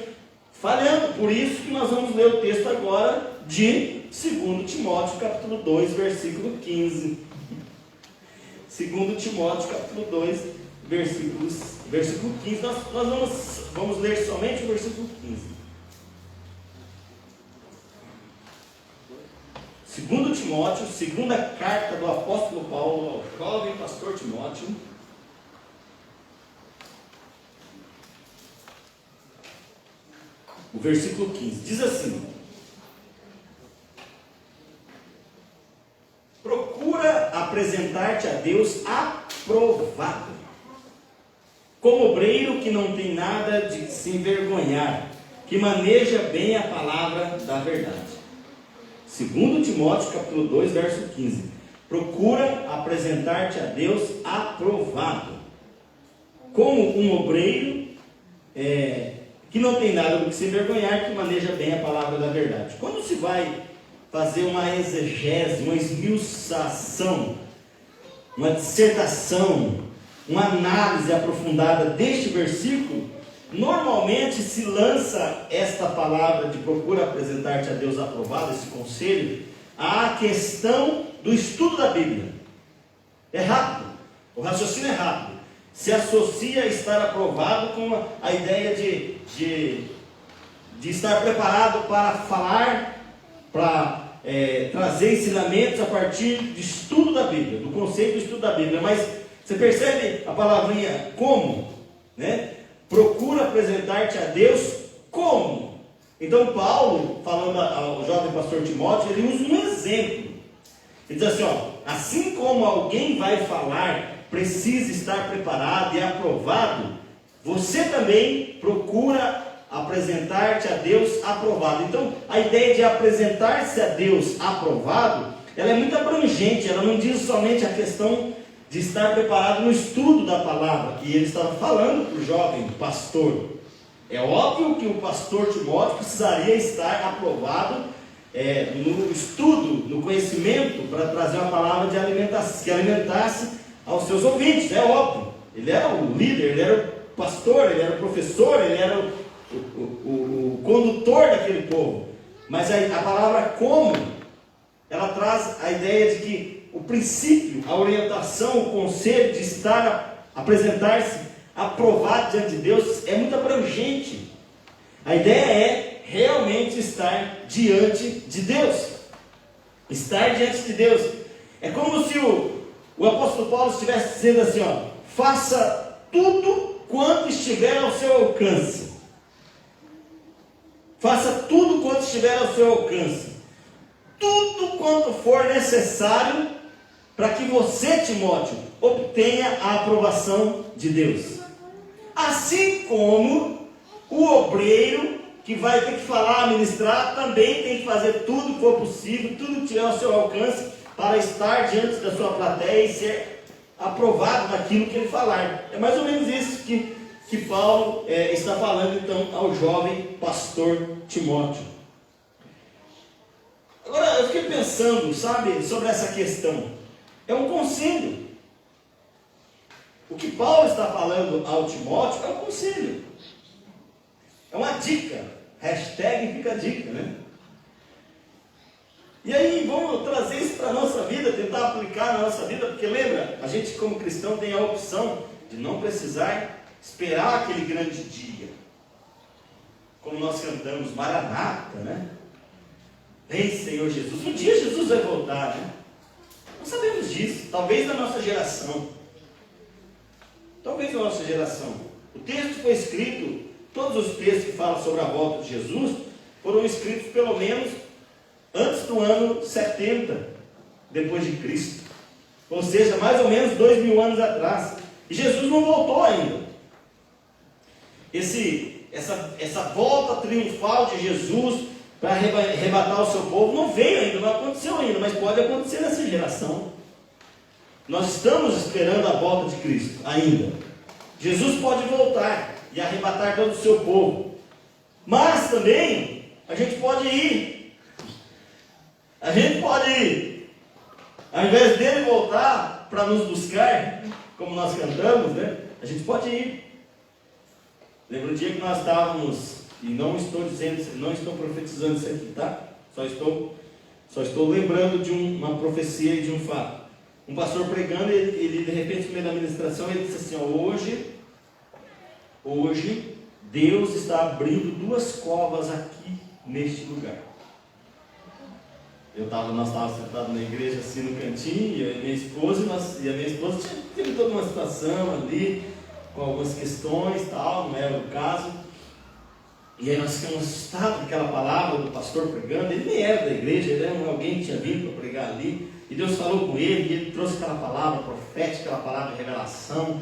falhando. Por isso que nós vamos ler o texto agora de 2 Timóteo capítulo 2, versículo 15. 2 Timóteo capítulo 2, versículo 15. Nós vamos ler somente o versículo 15. 2 Timóteo, segunda carta do apóstolo Paulo ao jovem pastor Timóteo. O versículo 15 diz assim: procura apresentar-te apresentar-te a Deus aprovado, como obreiro que não tem nada de se envergonhar, que maneja bem a palavra da verdade. 2 Timóteo capítulo 2, verso 15. Procura apresentar-te a Deus aprovado, como um obreiro que não tem nada do que se envergonhar, que maneja bem a palavra da verdade. Quando se vai fazer uma exegese, uma esmiuçação, uma dissertação, uma análise aprofundada deste versículo, normalmente se lança esta palavra de procura apresentar-te a Deus aprovado, esse conselho, à questão do estudo da Bíblia. É rápido, o raciocínio é rápido. Se associa a estar aprovado com a ideia de estar preparado para falar, para trazer ensinamentos a partir do estudo da Bíblia, do conceito do estudo da Bíblia. Mas você percebe a palavrinha como, né? Procura apresentar-te a Deus como. Então Paulo, falando ao jovem pastor Timóteo, ele usa um exemplo. Ele diz assim, assim como alguém vai falar, precisa estar preparado e aprovado, você também procura apresentar-te a Deus aprovado. Então, a ideia de apresentar-se a Deus aprovado, ela é muito abrangente, ela não diz somente a questão de estar preparado no estudo da palavra, que ele estava falando para o jovem pastor. É óbvio que o pastor Timóteo precisaria estar aprovado no estudo, no conhecimento, para trazer uma palavra de alimentação, que alimentasse aos seus ouvintes, é óbvio. Ele era o líder, ele era o pastor, ele era o professor, ele era o condutor daquele povo. Mas a palavra como, ela traz a ideia de que o princípio, a orientação, o conselho de apresentar-se aprovado diante de Deus é muito abrangente. A ideia é realmente estar diante de Deus. Estar diante de Deus. É como se o apóstolo Paulo estivesse dizendo assim, faça tudo quanto estiver ao seu alcance. Faça tudo quanto estiver ao seu alcance. Tudo quanto for necessário para que você, Timóteo, obtenha a aprovação de Deus. Assim como o obreiro que vai ter que falar, ministrar, também tem que fazer tudo que for possível, tudo que tiver ao seu alcance, para estar diante da sua plateia e ser aprovado naquilo que ele falar. É mais ou menos isso que Paulo está falando então ao jovem pastor Timóteo. Agora eu fiquei pensando, sobre essa questão. É um conselho. O que Paulo está falando ao Timóteo é um conselho. É uma dica. Hashtag fica a dica, né? E aí vamos trazer isso para a nossa vida, tentar aplicar na nossa vida, porque lembra, a gente como cristão tem a opção de não precisar esperar aquele grande dia. Como nós cantamos, Maranata, né? Vem, Senhor Jesus. Um dia Jesus vai voltar, né? Nós sabemos disso, talvez na nossa geração. Talvez na nossa geração. O texto foi escrito, todos os textos que falam sobre a volta de Jesus, foram escritos pelo menos antes do ano 70, depois de Cristo. Ou seja, mais ou menos 2000 anos atrás. E Jesus não voltou ainda. Essa volta triunfal de Jesus para arrebatar o seu povo não veio ainda, não aconteceu ainda, mas pode acontecer nessa geração. Nós estamos esperando a volta de Cristo ainda. Jesus pode voltar e arrebatar todo o seu povo, mas também a gente pode ir. A gente pode ir. Ao invés dele voltar para nos buscar, como nós cantamos, né? A gente pode ir. Lembra um dia que nós estávamos, e não estou profetizando isso aqui, tá? Só estou lembrando de uma profecia e de um fato. Um pastor pregando, ele de repente no meio da ministração, ele disse assim, hoje Deus está abrindo 2 covas aqui neste lugar. Nós estávamos sentados na igreja assim no cantinho, e a minha esposa teve toda uma situação ali, com algumas questões, tal, não era o caso. E aí nós ficamos assustados com aquela palavra do pastor pregando. Ele nem era da igreja, ele era alguém que tinha vindo para pregar ali. E Deus falou com ele, e ele trouxe aquela palavra profética, aquela palavra de revelação,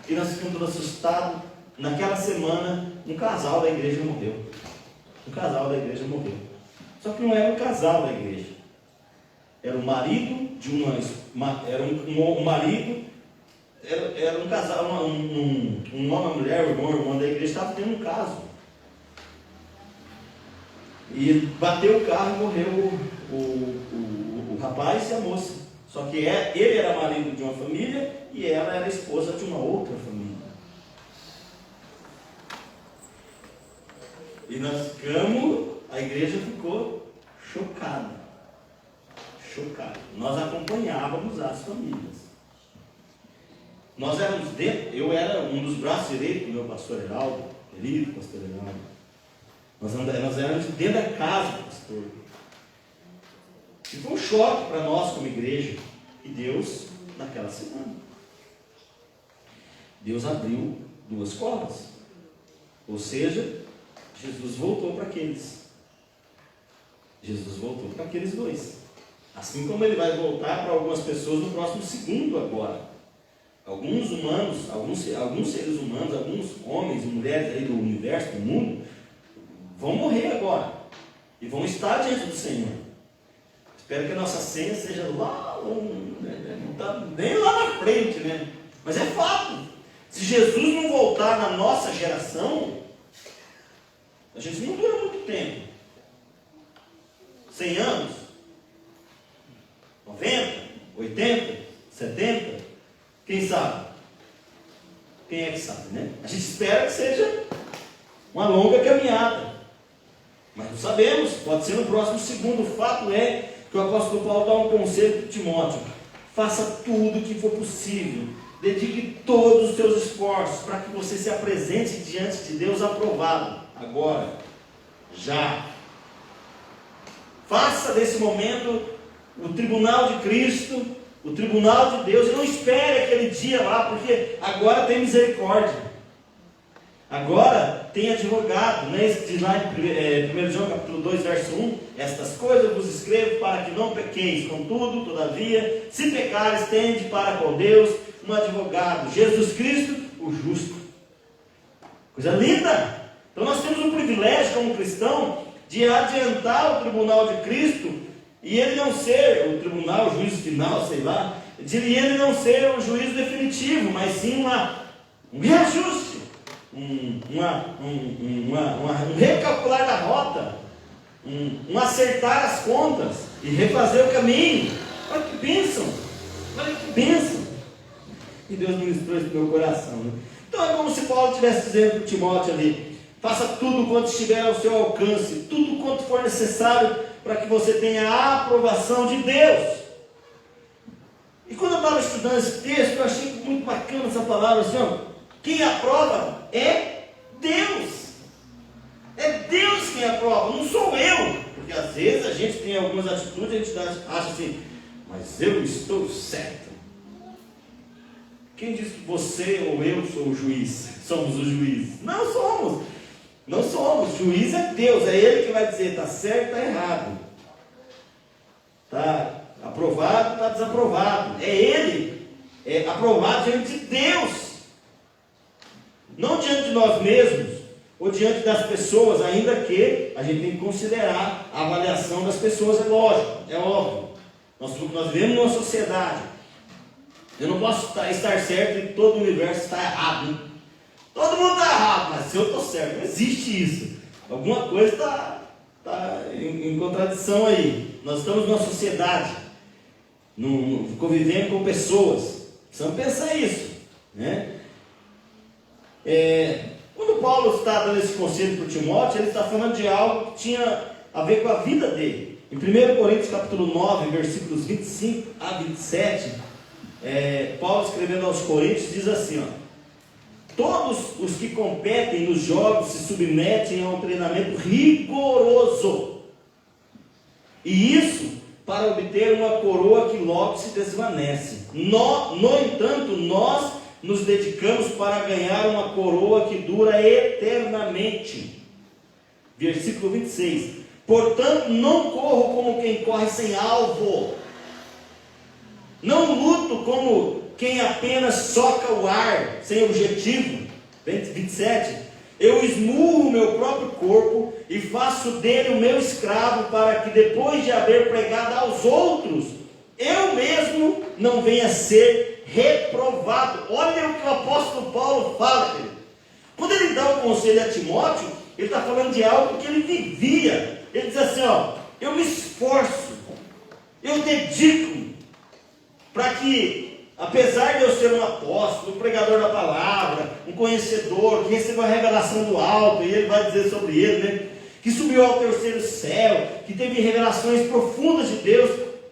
e nós ficamos todos assustados. Naquela semana, um casal da igreja morreu. Um casal da igreja morreu. Só que não era um casal da igreja. Era o marido de um marido, era um casal, um homem, uma mulher, um irmão da igreja, estava tendo um caso. E bateu o carro e morreu o rapaz e a moça. Só que ele era marido de uma família e ela era esposa de uma outra família. E nós ficamos, a igreja ficou chocada. Chocada. Nós acompanhávamos as famílias. Nós éramos dentro, eu era um dos braços direitos do meu pastor Heraldo, querido pastor Heraldo. Nós éramos dentro da casa do pastor. E foi um choque para nós como igreja. E Deus, naquela semana, Deus abriu 2 covas. Ou seja, Jesus voltou para aqueles. Jesus voltou para aqueles 2. Assim como ele vai voltar para algumas pessoas no próximo segundo agora. Alguns humanos, alguns seres humanos, alguns homens e mulheres aí do universo, do mundo, vão morrer agora. E vão estar diante do Senhor. Espero que a nossa senha seja lá, não está nem lá na frente, né? Mas é fato. Se Jesus não voltar na nossa geração, a gente não dura muito tempo. 100 anos? 90? 80? 70? Quem sabe? Quem é que sabe, né? A gente espera que seja uma longa caminhada. Mas não sabemos, pode ser no próximo segundo. O fato é que o apóstolo Paulo dá um conselho para Timóteo: faça tudo o que for possível, dedique todos os seus esforços para que você se apresente diante de Deus aprovado, agora, já. Faça desse momento o tribunal de Cristo, o tribunal de Deus, e não espere aquele dia lá, porque agora tem misericórdia. Agora tem advogado, né? Diz lá em 1 João capítulo 2, verso 1: estas coisas eu vos escrevo para que não pequeis, contudo, todavia, se pecares, tende para com Deus um advogado, Jesus Cristo, o justo. Coisa linda! Então nós temos o privilégio como cristão de adiantar o tribunal de Cristo, e ele não ser o tribunal, o juízo final, sei lá, de ele não ser o juízo definitivo, mas sim um reajuste, um recalcular da rota, um acertar as contas e refazer o caminho. Olha que bênção! Olha que bênção! E Deus ministrou isso no meu coração, né? Então é como se Paulo estivesse dizendo para Timóteo ali: faça tudo quanto estiver ao seu alcance, tudo quanto for necessário para que você tenha a aprovação de Deus. E quando eu estava estudando esse texto, eu achei muito bacana essa palavra assim, ó: quem aprova é Deus. É Deus quem aprova, não sou eu. Porque às vezes a gente tem algumas atitudes, a gente acha assim: mas eu estou certo. Quem diz que você ou eu sou o juiz? Somos o juiz? Não somos. Não somos. Juiz é Deus. É Ele que vai dizer: está certo, está errado. Está aprovado, está desaprovado. É Ele. É aprovado diante de Deus. Não diante de nós mesmos ou diante das pessoas, ainda que a gente tem que considerar a avaliação das pessoas, é lógico, é óbvio. Nós vivemos numa sociedade. Eu não posso estar certo e todo o universo está errado, hein? Todo mundo está errado, mas se eu estou certo, não existe isso. Alguma coisa está em contradição aí. Nós estamos numa sociedade, convivendo com pessoas. Precisamos pensar isso, né? Quando Paulo está dando esse conselho para Timóteo, ele está falando de algo que tinha a ver com a vida dele. Em 1 Coríntios capítulo 9, versículos 25 a 27, Paulo escrevendo aos Coríntios diz assim, ó: todos os que competem nos jogos se submetem a um treinamento rigoroso, e isso para obter uma coroa que logo se desvanece. No entanto, nós nos dedicamos para ganhar uma coroa que dura eternamente. Versículo 26: portanto, não corro como quem corre sem alvo, não luto como quem apenas soca o ar, sem objetivo. 27. Eu esmurro o meu próprio corpo e faço dele o meu escravo, para que depois de haver pregado aos outros, eu mesmo não venha a ser reprovado. Olha o que o apóstolo Paulo fala, querido. Quando ele dá o conselho a Timóteo, ele está falando de algo que ele vivia. Ele diz assim, ó, eu me esforço, eu dedico, para que, apesar de eu ser um apóstolo, um pregador da palavra, um conhecedor, que recebeu a revelação do alto, e ele vai dizer sobre ele, né, que subiu ao terceiro céu, que teve revelações profundas de Deus,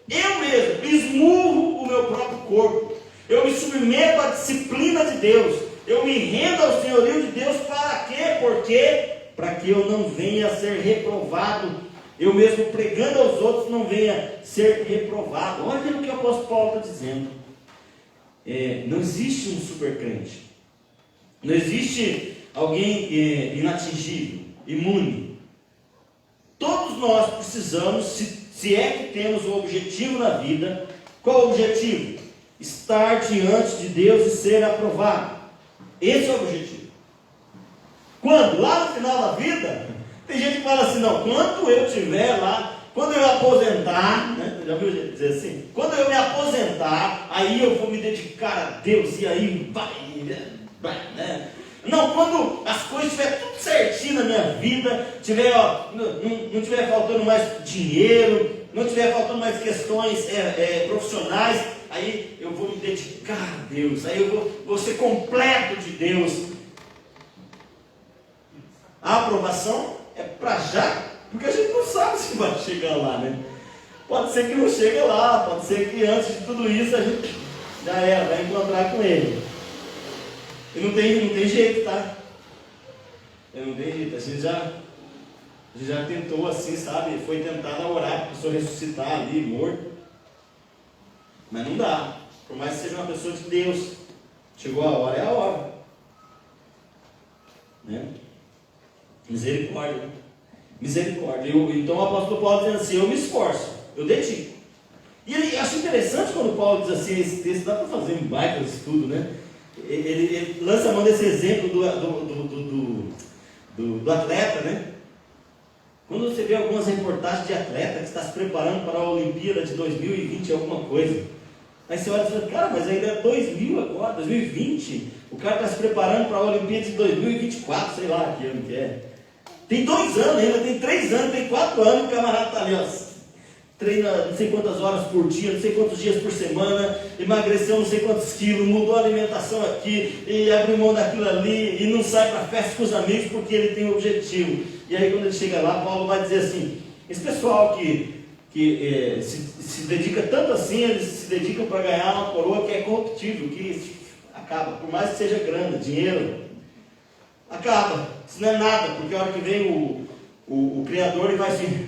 eu mesmo esmurro o meu próprio corpo, eu me submeto à disciplina de Deus, eu me rendo ao senhorio de Deus. Para quê? Porque para que eu não venha a ser reprovado, eu mesmo pregando aos outros não venha a ser reprovado. Olha o que o apóstolo Paulo está dizendo. Não existe um super crente, não existe alguém inatingível, imune. Todos nós precisamos, se é que temos um objetivo na vida. Qual é o objetivo? Estar diante de Deus e ser aprovado. Esse é o objetivo. Quando? Lá no final da vida, tem gente que fala assim, não, quando eu estiver lá, quando eu aposentar, né? Já ouviu dizer assim? Quando eu me aposentar, aí eu vou me dedicar a Deus, e aí vai, né? Não, quando as coisas estiverem tudo certinho na minha vida, não estiver faltando mais dinheiro, não estiver faltando mais questões profissionais, aí eu vou me dedicar a Deus, aí eu vou ser completo de Deus. A aprovação é para já, porque a gente não sabe se vai chegar lá, né? Pode ser que não chegue lá, pode ser que antes de tudo isso a gente já vai encontrar com Ele. E não tem jeito, tá? Não tem jeito, a gente já tentou assim, sabe? Foi tentado orar para a pessoa ressuscitar ali, morto. Mas não dá. Por mais que seja uma pessoa de Deus, chegou a hora, é a hora. Né? Misericórdia. Né? Misericórdia. Então o apóstolo Paulo diz assim, eu me esforço, eu dedico. E ele acho interessante quando Paulo diz assim, esse texto dá para fazer um baita estudo, né? Ele lança a mão desse exemplo do atleta, né? Quando você vê algumas reportagens de atleta que está se preparando para a Olimpíada de 2020, alguma coisa, aí você olha e fala, cara, mas ainda é 2000 agora, 2020, o cara está se preparando para a Olimpíada de 2024, sei lá que ano que é. Tem 2 anos ainda, tem 3 anos, tem 4 anos, o camarada está ali, ó, treina não sei quantas horas por dia, não sei quantos dias por semana, emagreceu não sei quantos quilos, mudou a alimentação aqui, e abriu mão daquilo ali, e não sai para festa com os amigos porque ele tem um objetivo. E aí quando ele chega lá, Paulo vai dizer assim, esse pessoal que se dedica tanto assim, eles se dedicam para ganhar uma coroa que é corruptível, que acaba, por mais que seja grana, dinheiro, acaba, isso não é nada, porque a hora que vem o Criador e vai assim,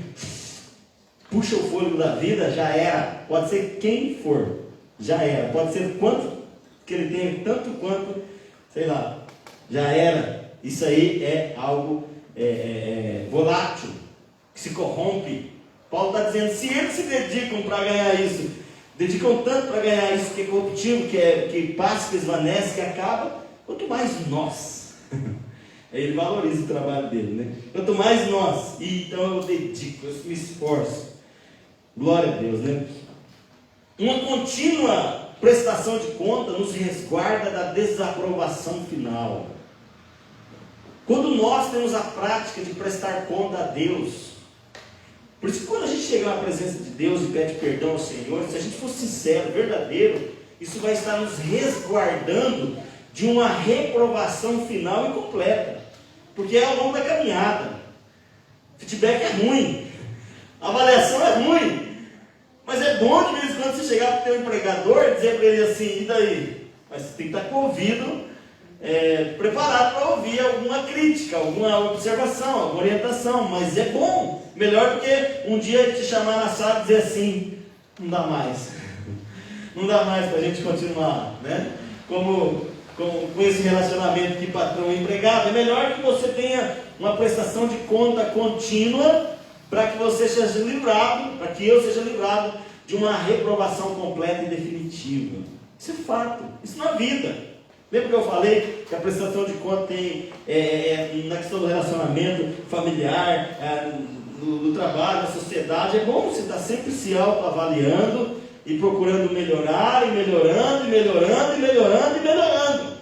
puxa o fôlego da vida, já era, pode ser quem for, já era, pode ser quanto que ele tem, tanto quanto, sei lá, já era. Isso aí é algo volátil, que se corrompe. Paulo está dizendo, se eles se dedicam para ganhar isso, dedicam tanto para ganhar isso que é corruptível, que passa, que esvanece, que acaba, quanto mais nós. Ele valoriza o trabalho dele, né? Quanto mais nós, então eu dedico, eu me esforço. Glória a Deus, né? Uma contínua prestação de conta nos resguarda da desaprovação final. Quando nós temos a prática de prestar conta a Deus, por isso que quando a gente chegar na presença de Deus e pede perdão ao Senhor, se a gente for sincero, verdadeiro, isso vai estar nos resguardando de uma reprovação final e completa, porque é ao longo da caminhada. Feedback é ruim, a avaliação é ruim, mas é bom de vez em quando você chegar para o teu empregador e dizer para ele assim, e daí? Mas você tem que estar com o ouvido preparado para ouvir alguma crítica, alguma observação, alguma orientação, mas é bom, melhor do que um dia te chamar na sala e dizer assim, não dá mais, não dá mais para a gente continuar, né? Com esse relacionamento de patrão e empregado, é melhor que você tenha uma prestação de conta contínua, para que você seja livrado, para que eu seja livrado de uma reprovação completa e definitiva. Isso é fato, isso na vida. Lembra que eu falei que a prestação de conta tem na questão do relacionamento familiar, no trabalho, na sociedade. É bom você estar sempre se autoavaliando e procurando melhorar, e melhorando, e melhorando, e melhorando, e melhorando.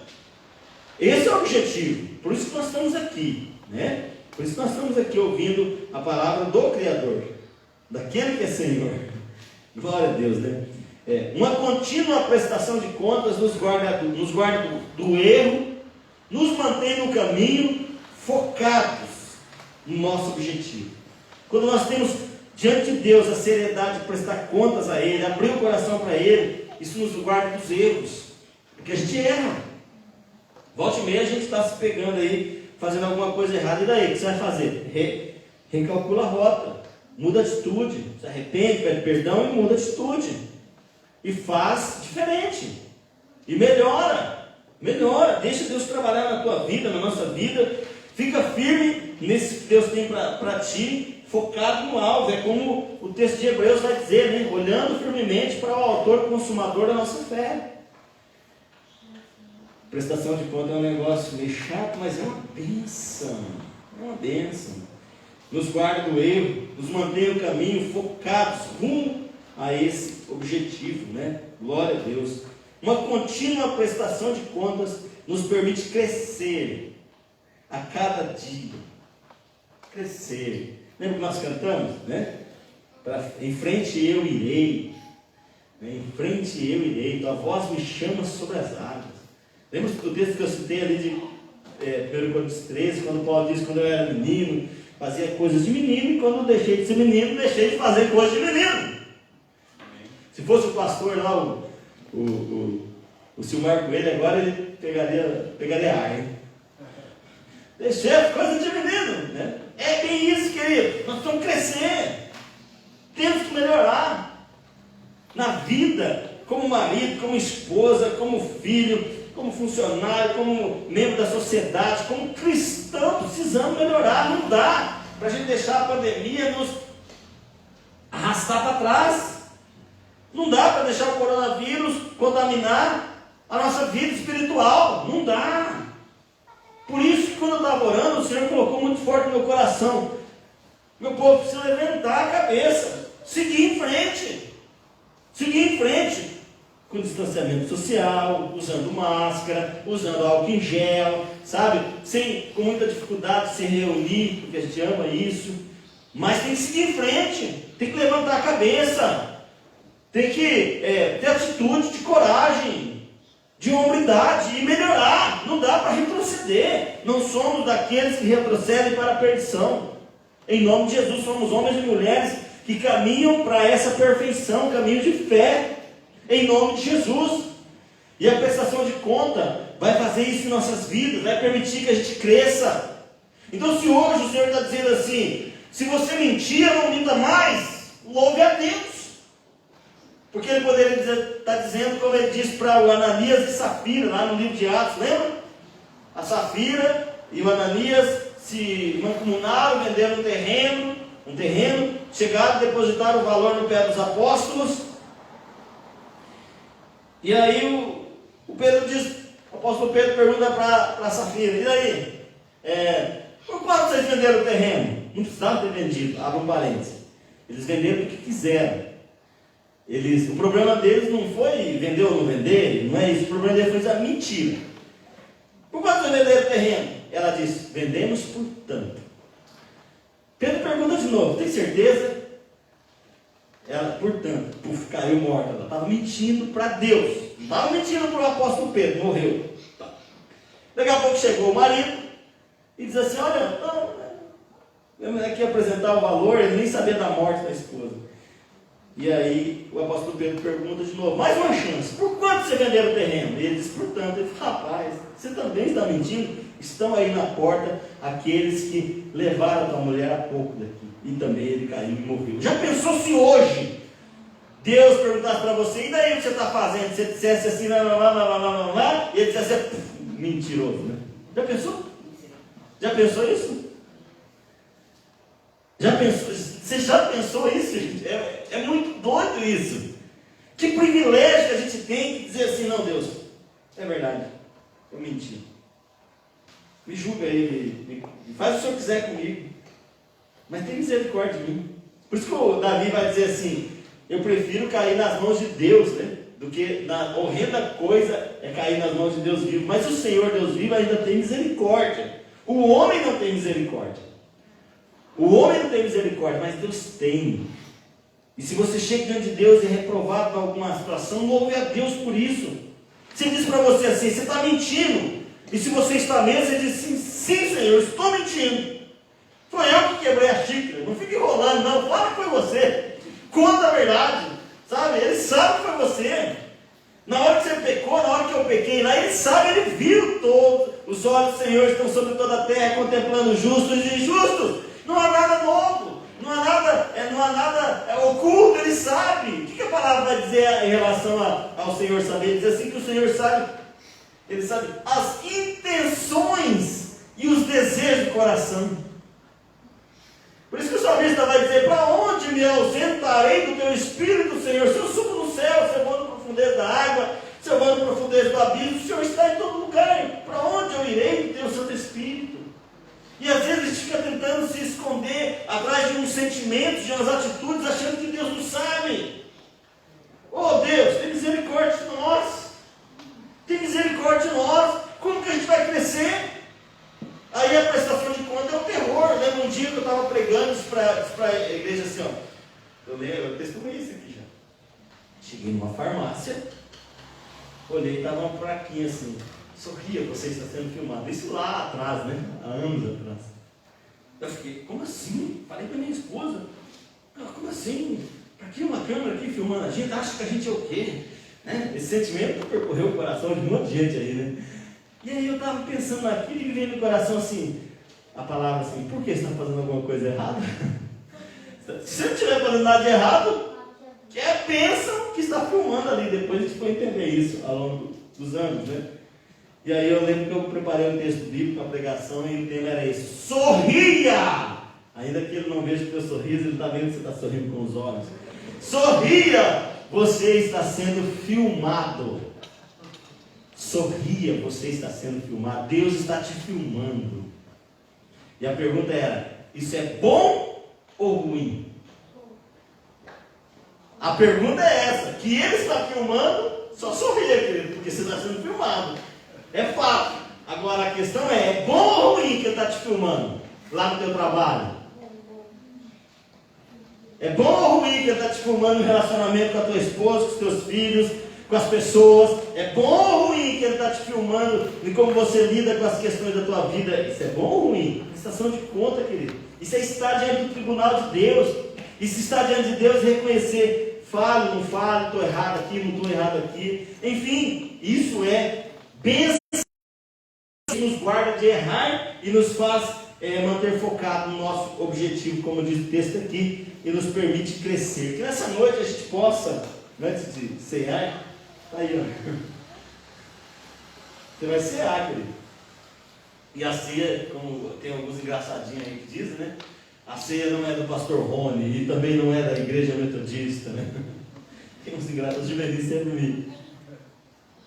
Esse é o objetivo. Por isso que nós estamos aqui, né? Por isso que nós estamos aqui ouvindo a palavra do Criador, daquele que é Senhor. Glória a Deus, né? Uma contínua prestação de contas nos guarda do erro, nos mantém no caminho, focados no nosso objetivo. Quando nós temos diante de Deus a seriedade de prestar contas a Ele, abrir o coração para Ele, isso nos guarda dos erros, porque a gente erra. Volta e meia a gente está se pegando aí, fazendo alguma coisa errada, e daí? O que você vai fazer? Recalcula a rota, muda a atitude, se arrepende, pede perdão e muda a atitude. E faz diferente. E melhora. Deixa Deus trabalhar na tua vida, na nossa vida. Fica firme nesse que Deus tem para ti, focado no alvo. É como o texto de Hebreus vai dizer, né? Olhando firmemente para o autor e consumador da nossa fé. Prestação de conta é um negócio meio chato, mas é uma bênção. É uma bênção. Nos guarda do erro, nos mantém no caminho, focados, rumo a esse objetivo, né? Glória a Deus. Uma contínua prestação de contas nos permite crescer a cada dia. Crescer. Lembra que nós cantamos, né? Em frente eu irei. Em frente eu irei. Tua voz me chama sobre as águas. Lembra do texto que eu citei ali de 1 Coríntios 13, quando Paulo diz: quando eu era menino, fazia coisas de menino, e quando eu deixei de ser menino, deixei de fazer coisas de menino. Se fosse o pastor lá, o Silmar Coelho, agora ele pegaria ar, hein? Deixei as coisas de menino, né? É bem isso, querido. Nós precisamos crescer. Temos que melhorar. Na vida, como marido, como esposa, como filho, como funcionário, como membro da sociedade, como cristão, precisamos melhorar. Não dá para a gente deixar a pandemia nos arrastar para trás. Não dá para deixar o coronavírus contaminar a nossa vida espiritual. Não dá. Por isso que quando eu estava orando, o Senhor colocou muito forte no meu coração: meu povo precisa levantar a cabeça, seguir em frente. Seguir em frente. Com distanciamento social, usando máscara, usando álcool em gel, sabe? Com muita dificuldade de se reunir, porque a gente ama isso. Mas tem que seguir em frente. Tem que levantar a cabeça. Tem que ter atitude de coragem, de hombridade e melhorar. Não dá para retroceder. Não somos daqueles que retrocedem para a perdição. Em nome de Jesus, somos homens e mulheres que caminham para essa perfeição, caminho de fé, em nome de Jesus. E a prestação de conta vai fazer isso em nossas vidas, vai permitir que a gente cresça. Então, se hoje o Senhor está dizendo assim: se você mentia, não minta mais, louve a Deus. Porque ele poderia estar dizendo, como ele disse para o Ananias e Safira, lá no livro de Atos, lembra? A Safira e o Ananias se mancomunaram, venderam um terreno, chegaram, depositaram o valor no pé dos apóstolos. E aí o Pedro diz, o apóstolo Pedro pergunta para Safira: e daí? Por quanto vocês venderam o terreno? Não precisavam ter vendido, abre um parênteses. Eles venderam o que quiseram. O problema deles não foi vender ou não vender, não é isso. O problema deles foi a mentira. Por quanto vocês venderam o terreno? Ela disse: vendemos por tanto. Pedro pergunta de novo: tem certeza? Ela, portanto, caiu morta. Ela estava mentindo para Deus, não estava mentindo para o apóstolo Pedro, morreu. Daqui a pouco chegou o marido e diz assim: olha, eu aqui apresentar o valor, ele nem sabia da morte da esposa. E aí o apóstolo Pedro pergunta de novo: mais uma chance, por quanto você vendeu o terreno? E ele diz: portanto. Ele fala: rapaz, você também está mentindo? Estão aí na porta aqueles que levaram a tua mulher há pouco daqui. E também ele caiu e morreu. Já pensou se hoje Deus perguntasse para você: e daí o que você está fazendo? Você dissesse assim, e ele dissesse: mentiroso, né? Já pensou? Já pensou isso? Já pensou? Você já pensou isso, gente? É muito doido isso. Que privilégio que a gente tem de dizer assim, não, Deus, é verdade, eu menti. Me julga aí, faz o que o Senhor quiser comigo, mas tem misericórdia de mim. Por isso que o Davi vai dizer assim, eu prefiro cair nas mãos de Deus, né? Do que na horrenda coisa é cair nas mãos de Deus vivo. Mas o Senhor Deus vivo ainda tem misericórdia. O homem não tem misericórdia. O homem não tem misericórdia, mas Deus tem. E se você chega diante de Deus e é reprovado em alguma situação, louve a Deus por isso. Se ele diz para você assim, você está mentindo. E se você está mesmo, você diz assim, sim, Senhor, estou mentindo. Foi eu que quebrei a xícara. Não fique enrolando, não. Fala que foi você. Conta a verdade. Sabe? Ele sabe que foi você. Na hora que você pecou, na hora que eu pequei lá, ele sabe, ele viu todo. Os olhos do Senhor estão sobre toda a terra, contemplando justos e injustos. Não há nada novo. Não há nada oculto, ele sabe. O que a palavra vai dizer em relação ao Senhor saber? Ele diz assim que o Senhor sabe, ele sabe as intenções e os desejos do coração. Por isso que o salmista vai dizer, para onde me ausentarei do teu Espírito, Senhor? Se eu subo no céu, se eu vou no profundeza da água, se eu vou no profundeza do abismo, o Senhor está em todo lugar. Para onde eu irei do teu Santo Espírito? E às vezes a gente fica tentando se esconder atrás de uns sentimentos, de umas atitudes, achando que Deus não sabe. Oh Deus, tem misericórdia de nós. Tem misericórdia de nós. Como que a gente vai crescer? Aí a prestação de conta é o terror. Eu lembro um dia que eu estava pregando isso para a igreja assim, ó. Eu testemunhei isso aqui já. Cheguei numa farmácia, olhei e estava uma plaquinha assim. Sorria, você está sendo filmado. Isso lá atrás, né? Há anos atrás. Eu fiquei, como assim? Falei para minha esposa. Como assim? Para que uma câmera aqui filmando a gente? Acha que a gente é o quê? Né? Esse sentimento percorreu o coração de um monte de gente aí, né? E aí eu estava pensando naquilo e veio no coração assim, a palavra assim, por que você está fazendo alguma coisa errada? Se você não estiver fazendo nada de errado, pensam que está filmando ali. Depois a gente foi entender isso ao longo dos anos, né? E aí eu lembro que eu preparei um texto bíblico para a pregação e o tema era esse: sorria! Ainda que ele não veja o teu sorriso, ele está vendo que você está sorrindo com os olhos. Sorria! Você está sendo filmado. Sorria, você está sendo filmado. Deus está te filmando. E a pergunta era: isso é bom ou ruim? A pergunta é essa: que ele está filmando, só sorria, querido, porque você está sendo filmado. É fato. Agora a questão é bom ou ruim que ele está te filmando lá no teu trabalho? É bom ou ruim que ele está te filmando no relacionamento com a tua esposa, com os teus filhos, com as pessoas? É bom ou ruim que ele está te filmando em como você lida com as questões da tua vida? Isso é bom ou ruim? Prestação de conta, querido. Isso é estar diante do tribunal de Deus. Isso é estar diante de Deus e reconhecer, falo, não falo, estou errado aqui, não estou errado aqui. Enfim, isso é bênção. Nos guarda de errar e nos faz manter focado no nosso objetivo, como diz o texto aqui, e nos permite crescer. Que nessa noite a gente possa, antes de cear, tá aí, ó. Você vai cear, querido. E a ceia, como tem alguns engraçadinhos aí que dizem, né? A ceia não é do pastor Rony e também não é da igreja metodista, né? Tem uns engraçados, os juvenis sempre me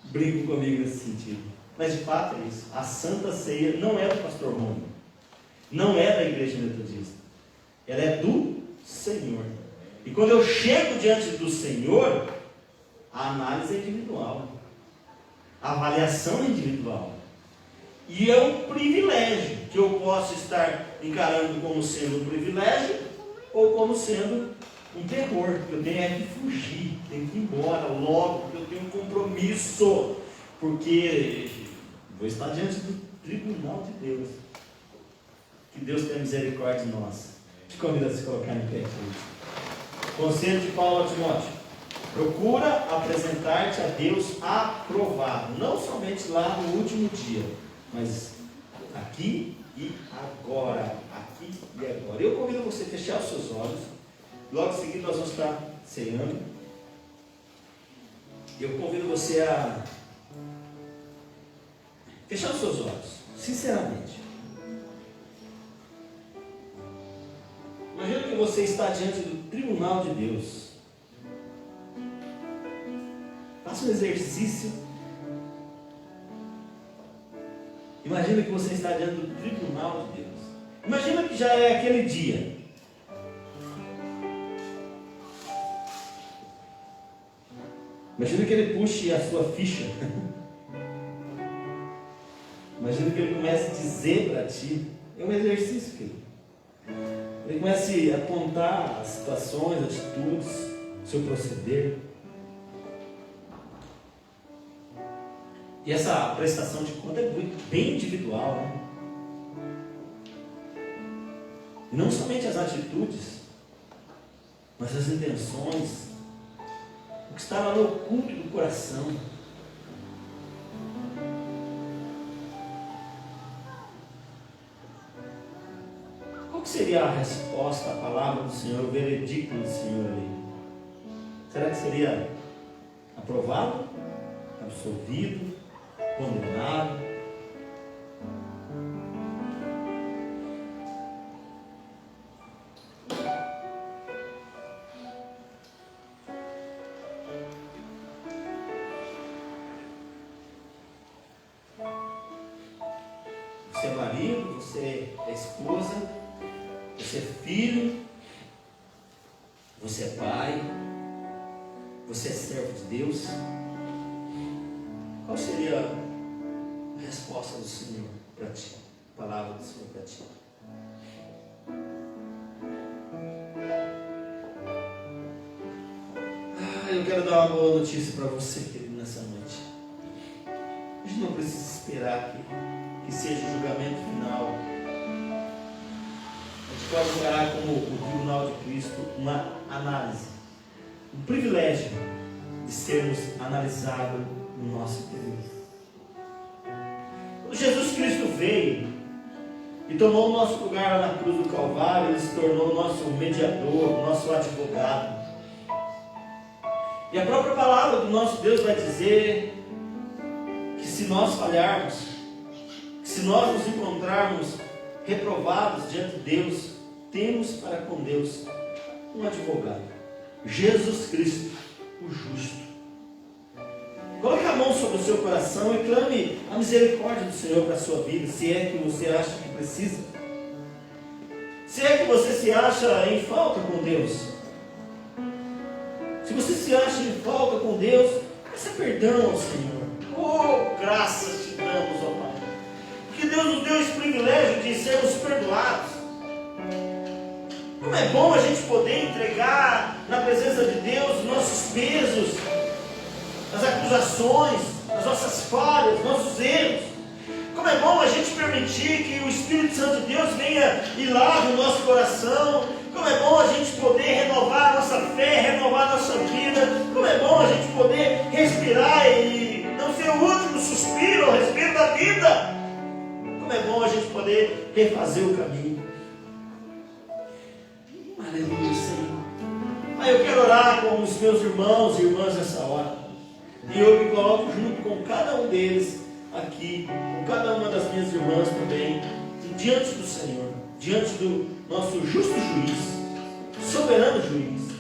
brincam comigo nesse sentido. Mas de fato é isso. A Santa Ceia não é do pastor Rony, não é da igreja metodista. Ela é do Senhor. E quando eu chego diante do Senhor, a análise é individual, a avaliação é individual. E é um privilégio que eu posso estar encarando como sendo um privilégio ou como sendo um terror. Eu tenho que fugir, tenho que ir embora logo, porque eu tenho um compromisso. Porque vou estar diante do tribunal de Deus. Que Deus tenha misericórdia de nós. Te convido a se colocar em pé. Conselho de Paulo a Timóteo: procura apresentar-te a Deus aprovado, não somente lá no último dia, mas aqui e agora. Aqui e agora. Eu convido você a fechar os seus olhos. Logo em seguida nós vamos estar ceando. Eu convido você a fechar os seus olhos, sinceramente. Imagina que você está diante do tribunal de Deus. Faça um exercício. Imagina que você está diante do tribunal de Deus. Imagina que já é aquele dia. Imagina que ele puxe a sua ficha. Imagina que ele comece a dizer para ti. É um exercício, querido. Ele comece a apontar as situações, atitudes, seu proceder. E essa prestação de conta é bem individual, né? E não somente as atitudes, mas as intenções, o que está lá no oculto do coração. Qual que seria a resposta à palavra do Senhor, o veredicto do Senhor ali? Será que seria aprovado, absolvido, condenado? Você é marido, você é esposa, você é filho, você é pai, você é servo de Deus. Qual seria a resposta do Senhor para ti? A palavra do Senhor para ti? Eu quero dar uma boa notícia para você, querido, nessa noite. A gente não precisa esperar que seja o julgamento final. A gente pode encarar como o tribunal de Cristo uma análise, um privilégio de sermos analisados no nosso interior. Quando Jesus Cristo veio e tomou o nosso lugar lá na cruz do Calvário, Ele se tornou o nosso mediador, o nosso advogado. E a própria palavra do nosso Deus vai dizer que se nós falharmos, que se nós nos encontrarmos reprovados diante de Deus, temos para com Deus um advogado, Jesus Cristo, o justo. Coloque a mão sobre o seu coração e clame a misericórdia do Senhor para a sua vida, se é que você acha que precisa. Se é que você se acha em falta com Deus. Se você se acha em falta com Deus, peça perdão ao Senhor. Oh, graças te damos, ó Pai. Porque Deus nos deu esse privilégio de sermos perdoados. Como é bom a gente poder entregar na presença de Deus os nossos pesos, as acusações, as nossas falhas, nossos erros. Como é bom a gente permitir que o Espírito Santo de Deus venha e lave o nosso coração. Como é bom a gente poder renovar a nossa fé, renovar a nossa vida. Como é bom a gente poder respirar e não ser o último suspiro, o respiro da vida. Como é bom a gente poder refazer o caminho. Aleluia, Senhor. Eu quero orar com os meus irmãos e irmãs nessa hora. E eu me coloco junto com cada um deles aqui, com cada uma das minhas irmãs também, diante do Senhor, diante do nosso justo juiz, soberano juiz.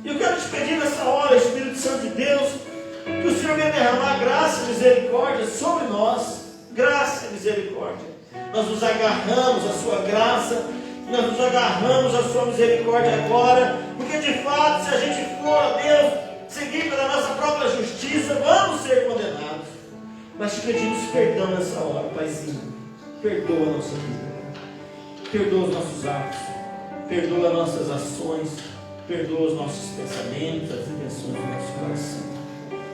E eu quero te pedir nessa hora, Espírito Santo de Deus, que o Senhor venha derramar graça e misericórdia sobre nós. Graça e misericórdia. Nós nos agarramos à sua graça, nós nos agarramos à sua misericórdia agora, porque de fato, se a gente for a Deus, seguir pela nossa própria justiça, vamos ser condenados. Mas te pedimos perdão nessa hora, Paizinho. Perdoa a nossa vida, perdoa os nossos atos, perdoa nossas ações, perdoa os nossos pensamentos, as intenções do nosso coração.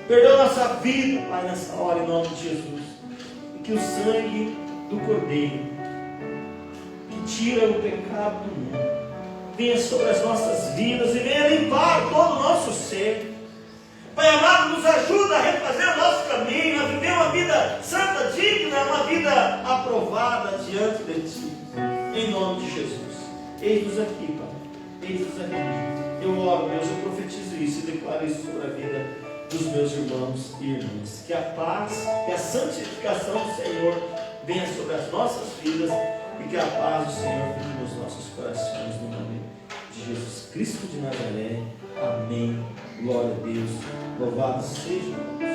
Perdoa a nossa vida, Pai, nessa hora, em nome de Jesus. E que o sangue do Cordeiro, que tira o pecado do mundo, venha sobre as nossas vidas e venha limpar todo o nosso ser. Pai amado, nos ajuda a refazer o nosso caminho, a viver uma vida santa, digna, uma vida aprovada diante de Ti. Em nome de Jesus. Eis-nos aqui, Pai. Eis-nos aqui. Eu oro, Deus, eu profetizo isso e declaro isso sobre a vida dos meus irmãos e irmãs. Que a paz, que a santificação do Senhor venha sobre as nossas vidas e que a paz do Senhor fique nos nossos corações, no nome de Jesus Cristo de Nazaré. Amém. Glória a Deus. Louvado seja Deus.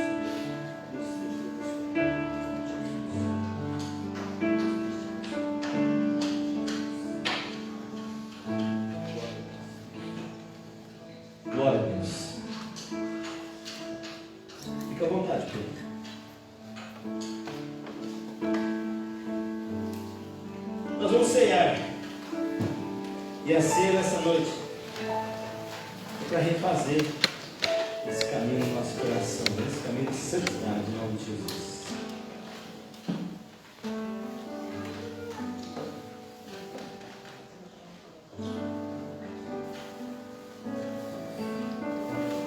Glória a Deus. Fica à vontade, Pedro. Nós vamos ceiar. E a ceia nessa noite é para refazer esse caminho no nosso coração, esse caminho de santidade, em nome de Jesus.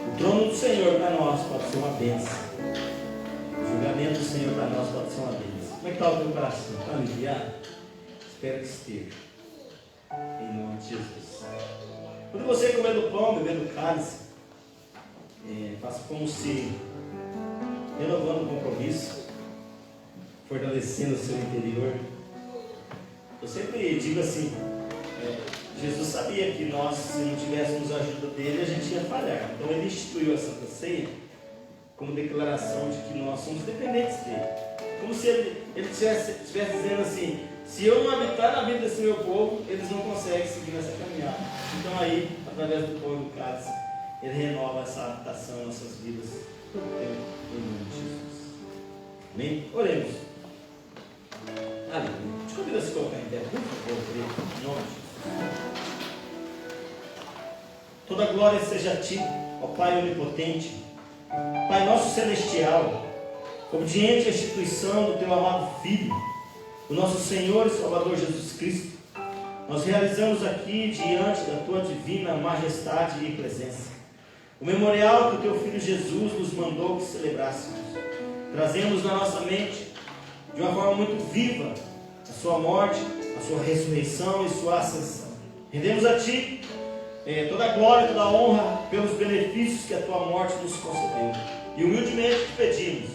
O trono do Senhor para nós pode ser uma bênção. O julgamento do Senhor para nós pode ser uma bênção. Como é que está o teu coração? Está aliviado? Espero que esteja. Em nome de Jesus. Quando você comer do pão, beber do cálice, faça como se renovando o compromisso, fortalecendo o seu interior. Eu sempre digo assim, Jesus sabia que nós, se não tivéssemos a ajuda dele, a gente ia falhar. Então ele instituiu a Santa Ceia como declaração de que nós somos dependentes dele. Como se ele estivesse dizendo assim: se eu não habitar na vida desse meu povo, eles não conseguem seguir nessa caminhada. Então aí, através do pão e do cálice, ele renova essa habitação em nossas vidas todo o tempo, em nome de Jesus. Amém? Oremos. Aleluia. Te convido a se colocar em pé, por favor, em nome de Jesus. Toda glória seja a Ti, ó Pai onipotente, Pai nosso celestial, obediente à instituição do Teu amado Filho, o nosso Senhor e Salvador Jesus Cristo. Nós realizamos aqui, diante da Tua divina majestade e presença, o memorial que o Teu Filho Jesus nos mandou que celebrássemos. Trazemos na nossa mente, de uma forma muito viva, a Sua morte, a Sua ressurreição e Sua ascensão. Rendemos a Ti toda a glória e toda a honra pelos benefícios que a Tua morte nos concedeu. E humildemente te pedimos,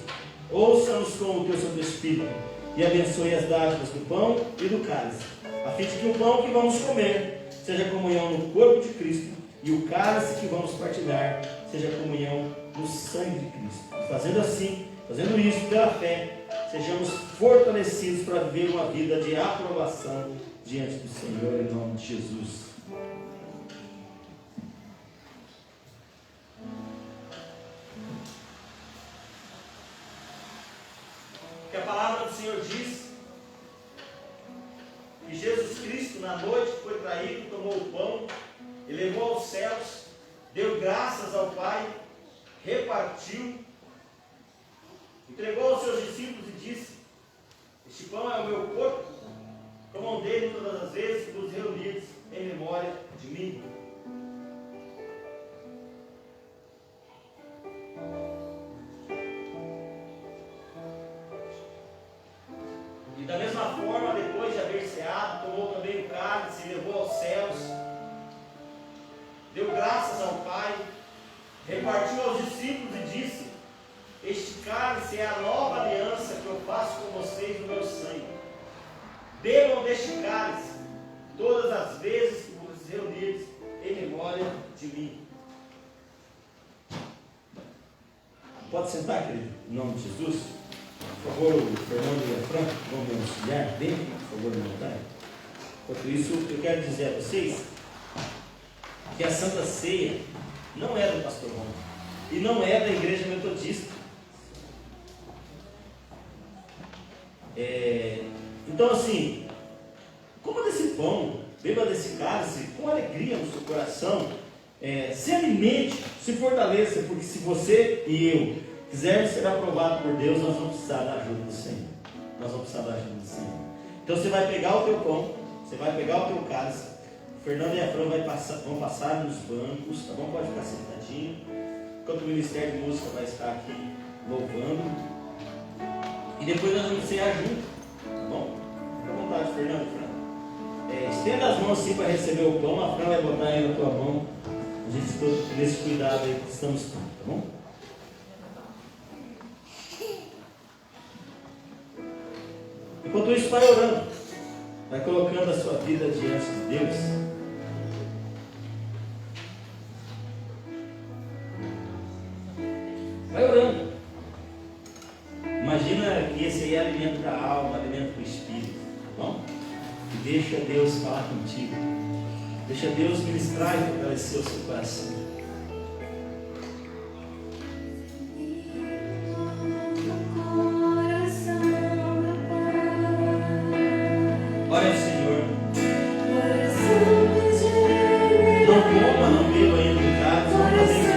ouça-nos com o Teu Santo Espírito e abençoe as dádivas do pão e do cálice, a fim de que o pão que vamos comer seja comunhão no corpo de Cristo e o cálice que vamos partilhar seja comunhão no sangue de Cristo. Fazendo assim, fazendo isso pela fé, sejamos fortalecidos para viver uma vida de aprovação diante do Senhor, em nome de Jesus. Que a palavra do Senhor diz que Jesus Cristo, na noite que foi traído, tomou o pão, elevou aos céus, deu graças ao Pai, repartiu, entregou aos seus discípulos e disse: este pão é o meu corpo, comam dele todas as vezes que vos reunides em memória de mim. E da mesma forma, depois de haver ceado, tomou também o cálice, levou aos céus, deu graças ao Pai, repartiu aos discípulos e disse: este cálice é a nova aliança que eu faço com vocês no meu sangue. Bebam deste cálice todas as vezes que vos reunirdes em memória de mim. Pode sentar, querido, em nome de Jesus. Por favor, o Fernando e a Franca vão me auxiliar bem, por favor, no altar. Enquanto isso, eu quero dizer a vocês que a Santa Ceia não é do pastor Romo e não é da Igreja Metodista. Então, assim, coma desse pão, beba desse cálice com alegria no seu coração, se alimente, se fortaleça, porque se você e eu quisermos ser aprovados por Deus, nós vamos precisar da ajuda do Senhor. Nós vamos precisar da ajuda do Senhor. Então você vai pegar o teu pão, você vai pegar o teu cálice, o Fernando e a Fran vão passar nos bancos, tá bom? Pode ficar sentadinho, enquanto o Ministério de Música vai estar aqui louvando. E depois nós vamos cear junto, tá bom? Fica à vontade, Fernando e Fran. Estenda as mãos assim para receber o pão, a Fran vai botar aí na tua mão. A gente todo nesse cuidado aí que estamos tendo, tá bom? Enquanto isso, vai orando, vai colocando a sua vida diante de Deus. que esse aí é alimento da alma, alimento do espírito, tá bom? E deixa Deus falar contigo. Deixa Deus ministrar e fortalecer o seu coração. Olha o Senhor. Não coma, não beba em lugares, não fazer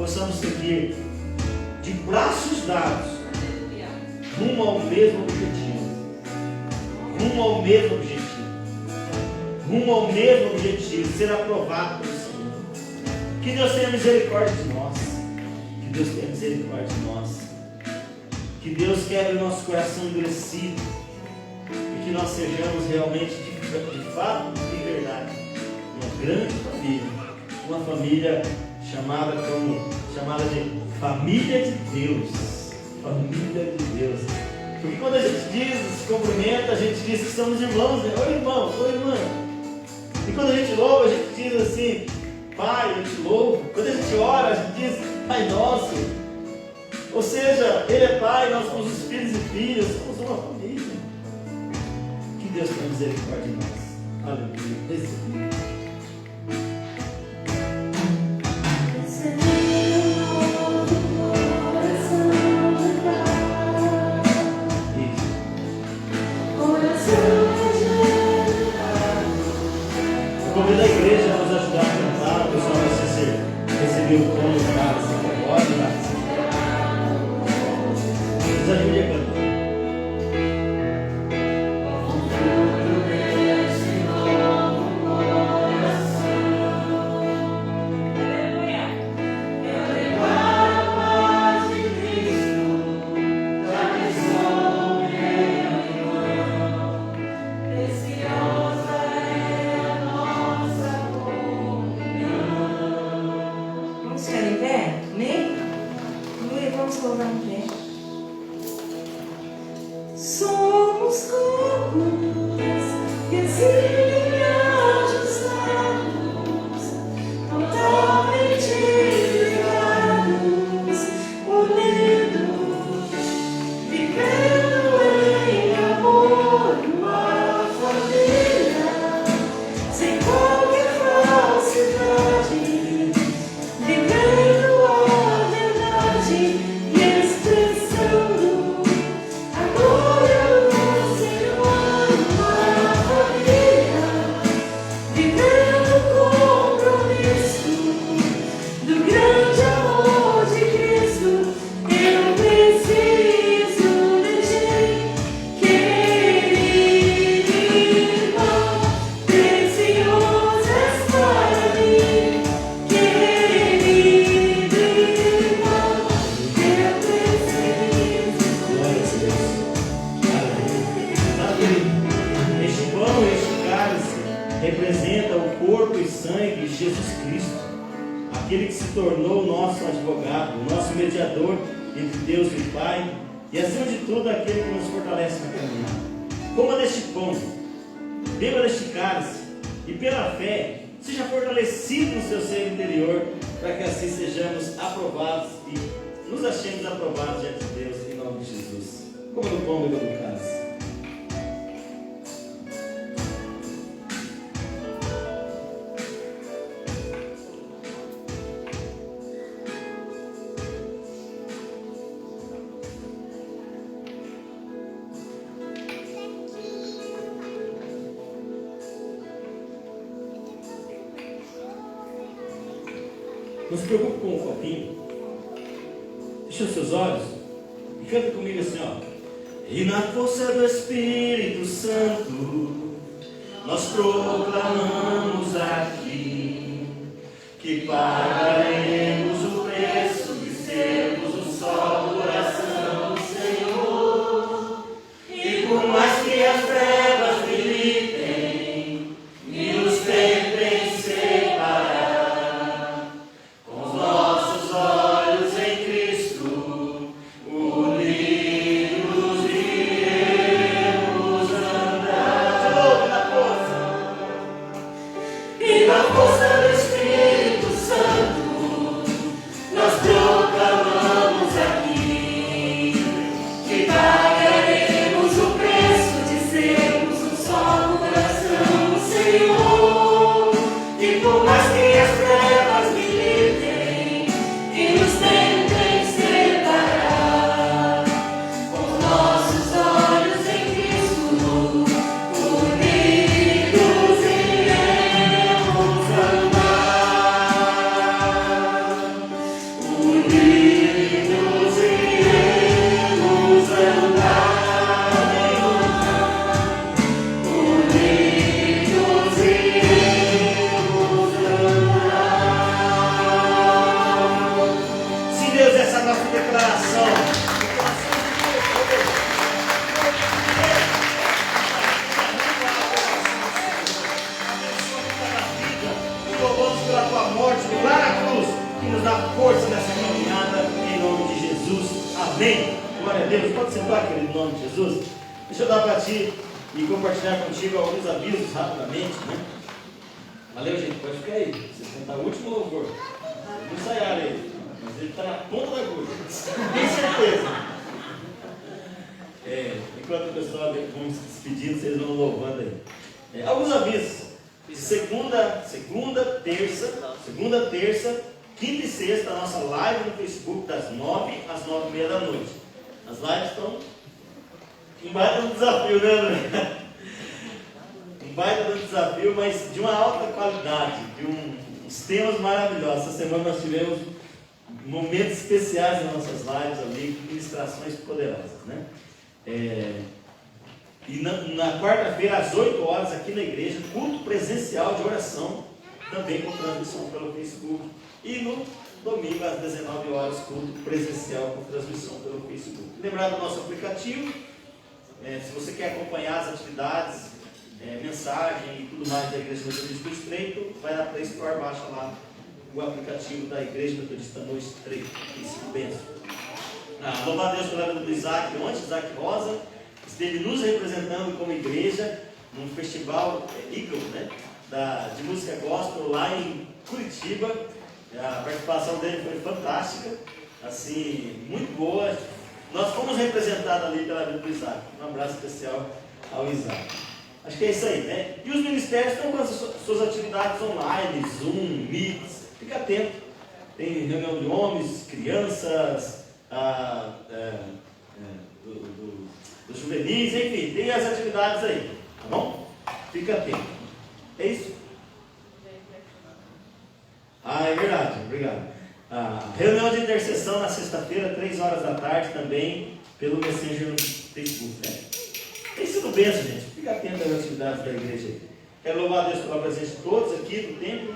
possamos seguir de braços dados rumo ao mesmo objetivo, ser aprovado pelo Senhor. Que Deus tenha misericórdia de nós, que Deus quebre o nosso coração endurecido e que nós sejamos realmente de fato e de verdade uma grande família, uma família chamada de família de Deus. Porque quando a gente se cumprimenta, a gente diz que somos irmãos, né? Oi irmão, oi irmã. E quando a gente louva, a gente diz assim, Pai, eu te louvo. Quando a gente ora, a gente diz, Pai nosso. Ou seja, Ele é Pai, nós somos os filhos e filhas, somos uma família. Que Deus tenha misericórdia de nós. Aleluia. Convido a igreja a nos ajudar a cantar. O pessoal vai receber o pão do cálice. Pode, Cálice. Nos ajude a cantar. sangue de Jesus Cristo, aquele que se tornou o nosso advogado, o nosso mediador entre Deus e o Pai, e acima de tudo aquele que nos fortalece na caminhada. Coma deste pão, beba deste cálice, e pela fé seja fortalecido no seu ser interior, para que assim sejamos aprovados e nos achemos aprovados diante de Deus, em nome de Jesus. Coma do pão, beba do cálice. Não se preocupe com o copinho. Feche os seus olhos e canta comigo assim, ó. E na força do Espírito Santo, nós proclamamos aqui que pagaremos o preço de sermos o só coração do Senhor. E por mais que as trevas militem e nos tentem separar, Enquanto o pessoal vamos se despedindo, vocês vão louvando aí. Alguns avisos. Segunda, terça, quinta e sexta, a nossa live no Facebook, das 9 às 9h30 da noite. As lives estão um baita do desafio, né, André? Um baita do desafio, mas de uma alta qualidade, de uns temas maravilhosos. Essa semana nós tivemos momentos especiais nas nossas lives ali, com ministrações poderosas, né? E na quarta-feira, às 8 horas, aqui na igreja, culto presencial de oração, também com transmissão pelo Facebook. E no domingo, às 19 horas, culto presencial com transmissão pelo Facebook. Lembrar do nosso aplicativo, se você quer acompanhar as atividades, mensagem e tudo mais da Igreja Metodista do Estreito, vai na Play Store, baixa lá o aplicativo da Igreja Metodista no Estreito. Isso, benção. Louvar a Deus pela vida do Isaac, ontem, Isaac Rosa, esteve nos representando como igreja num festival Eagle, né, de música gospel lá em Curitiba. A participação dele foi fantástica, assim, muito boa. Nós fomos representados ali pela vida do Isaac. Um abraço especial ao Isaac. Acho que é isso aí, né? E os ministérios estão com as suas atividades online, Zoom, Meets. Fica atento. Tem reunião de homens, crianças, dos juvenis, enfim, tem as atividades aí, tá bom? Fica atento. É isso? É verdade, obrigado. Reunião de intercessão na sexta-feira, 3 horas da tarde, também pelo Messenger no Facebook, né? Tem sido bênção, gente. Fica atento às atividades da igreja aí. Quero louvar a Deus pela presença de todos aqui do templo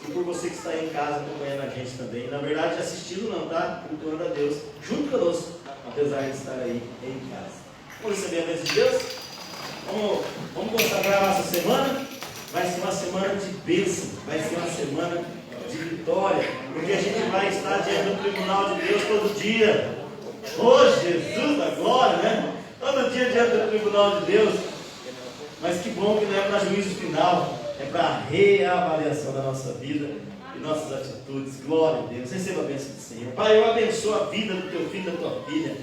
e por você que está aí em casa acompanhando a gente também. Na verdade, assistindo não, tá? Cultuando a Deus junto conosco, apesar de estar aí em casa. Vamos receber a bênção de Deus? Vamos consagrar a nossa semana. vai ser uma semana de bênção, vai ser uma semana de vitória, porque a gente vai estar diante do tribunal de Deus todo dia. Oh, Jesus da glória, né? Todo dia diante do tribunal de Deus. Mas que bom que não é para juízo final, é para reavaliação da nossa vida e nossas atitudes. Glória a Deus. Receba a bênção do Senhor. Pai, eu abençoo a vida do teu filho e da tua filha.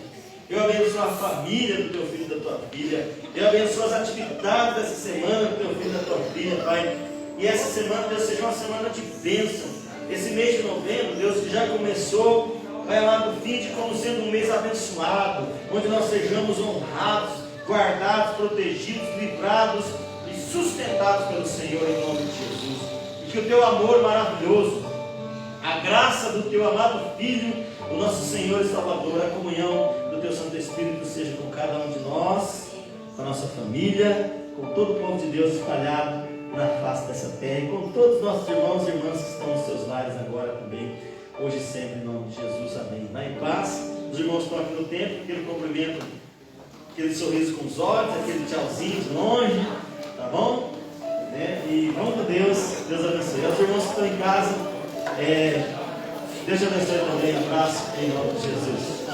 Eu abençoo a família do teu filho e da tua filha. Eu abençoo as atividades dessa semana do teu filho e da tua filha, Pai. E essa semana, Deus, seja uma semana de bênção. Esse mês de novembro, Deus, que já começou, vai lá no fim de como sendo um mês abençoado, onde nós sejamos honrados, guardados, protegidos, livrados e sustentados pelo Senhor em nome de Jesus. E que o teu amor maravilhoso, a graça do teu amado Filho, o nosso Senhor e Salvador, a comunhão do teu Santo Espírito seja com cada um de nós, com a nossa família, com todo o povo de Deus espalhado na face dessa terra e com todos os nossos irmãos e irmãs que estão nos seus lares agora também, hoje e sempre, em nome de Jesus. Amém. Vai em paz. Os irmãos estão aqui no templo, aquele cumprimento, aquele sorriso com os olhos, aquele tchauzinho de longe, tá bom? E vamos com Deus, Deus abençoe. Os irmãos que estão em casa, Deus te abençoe também. Abraço em nome de Jesus.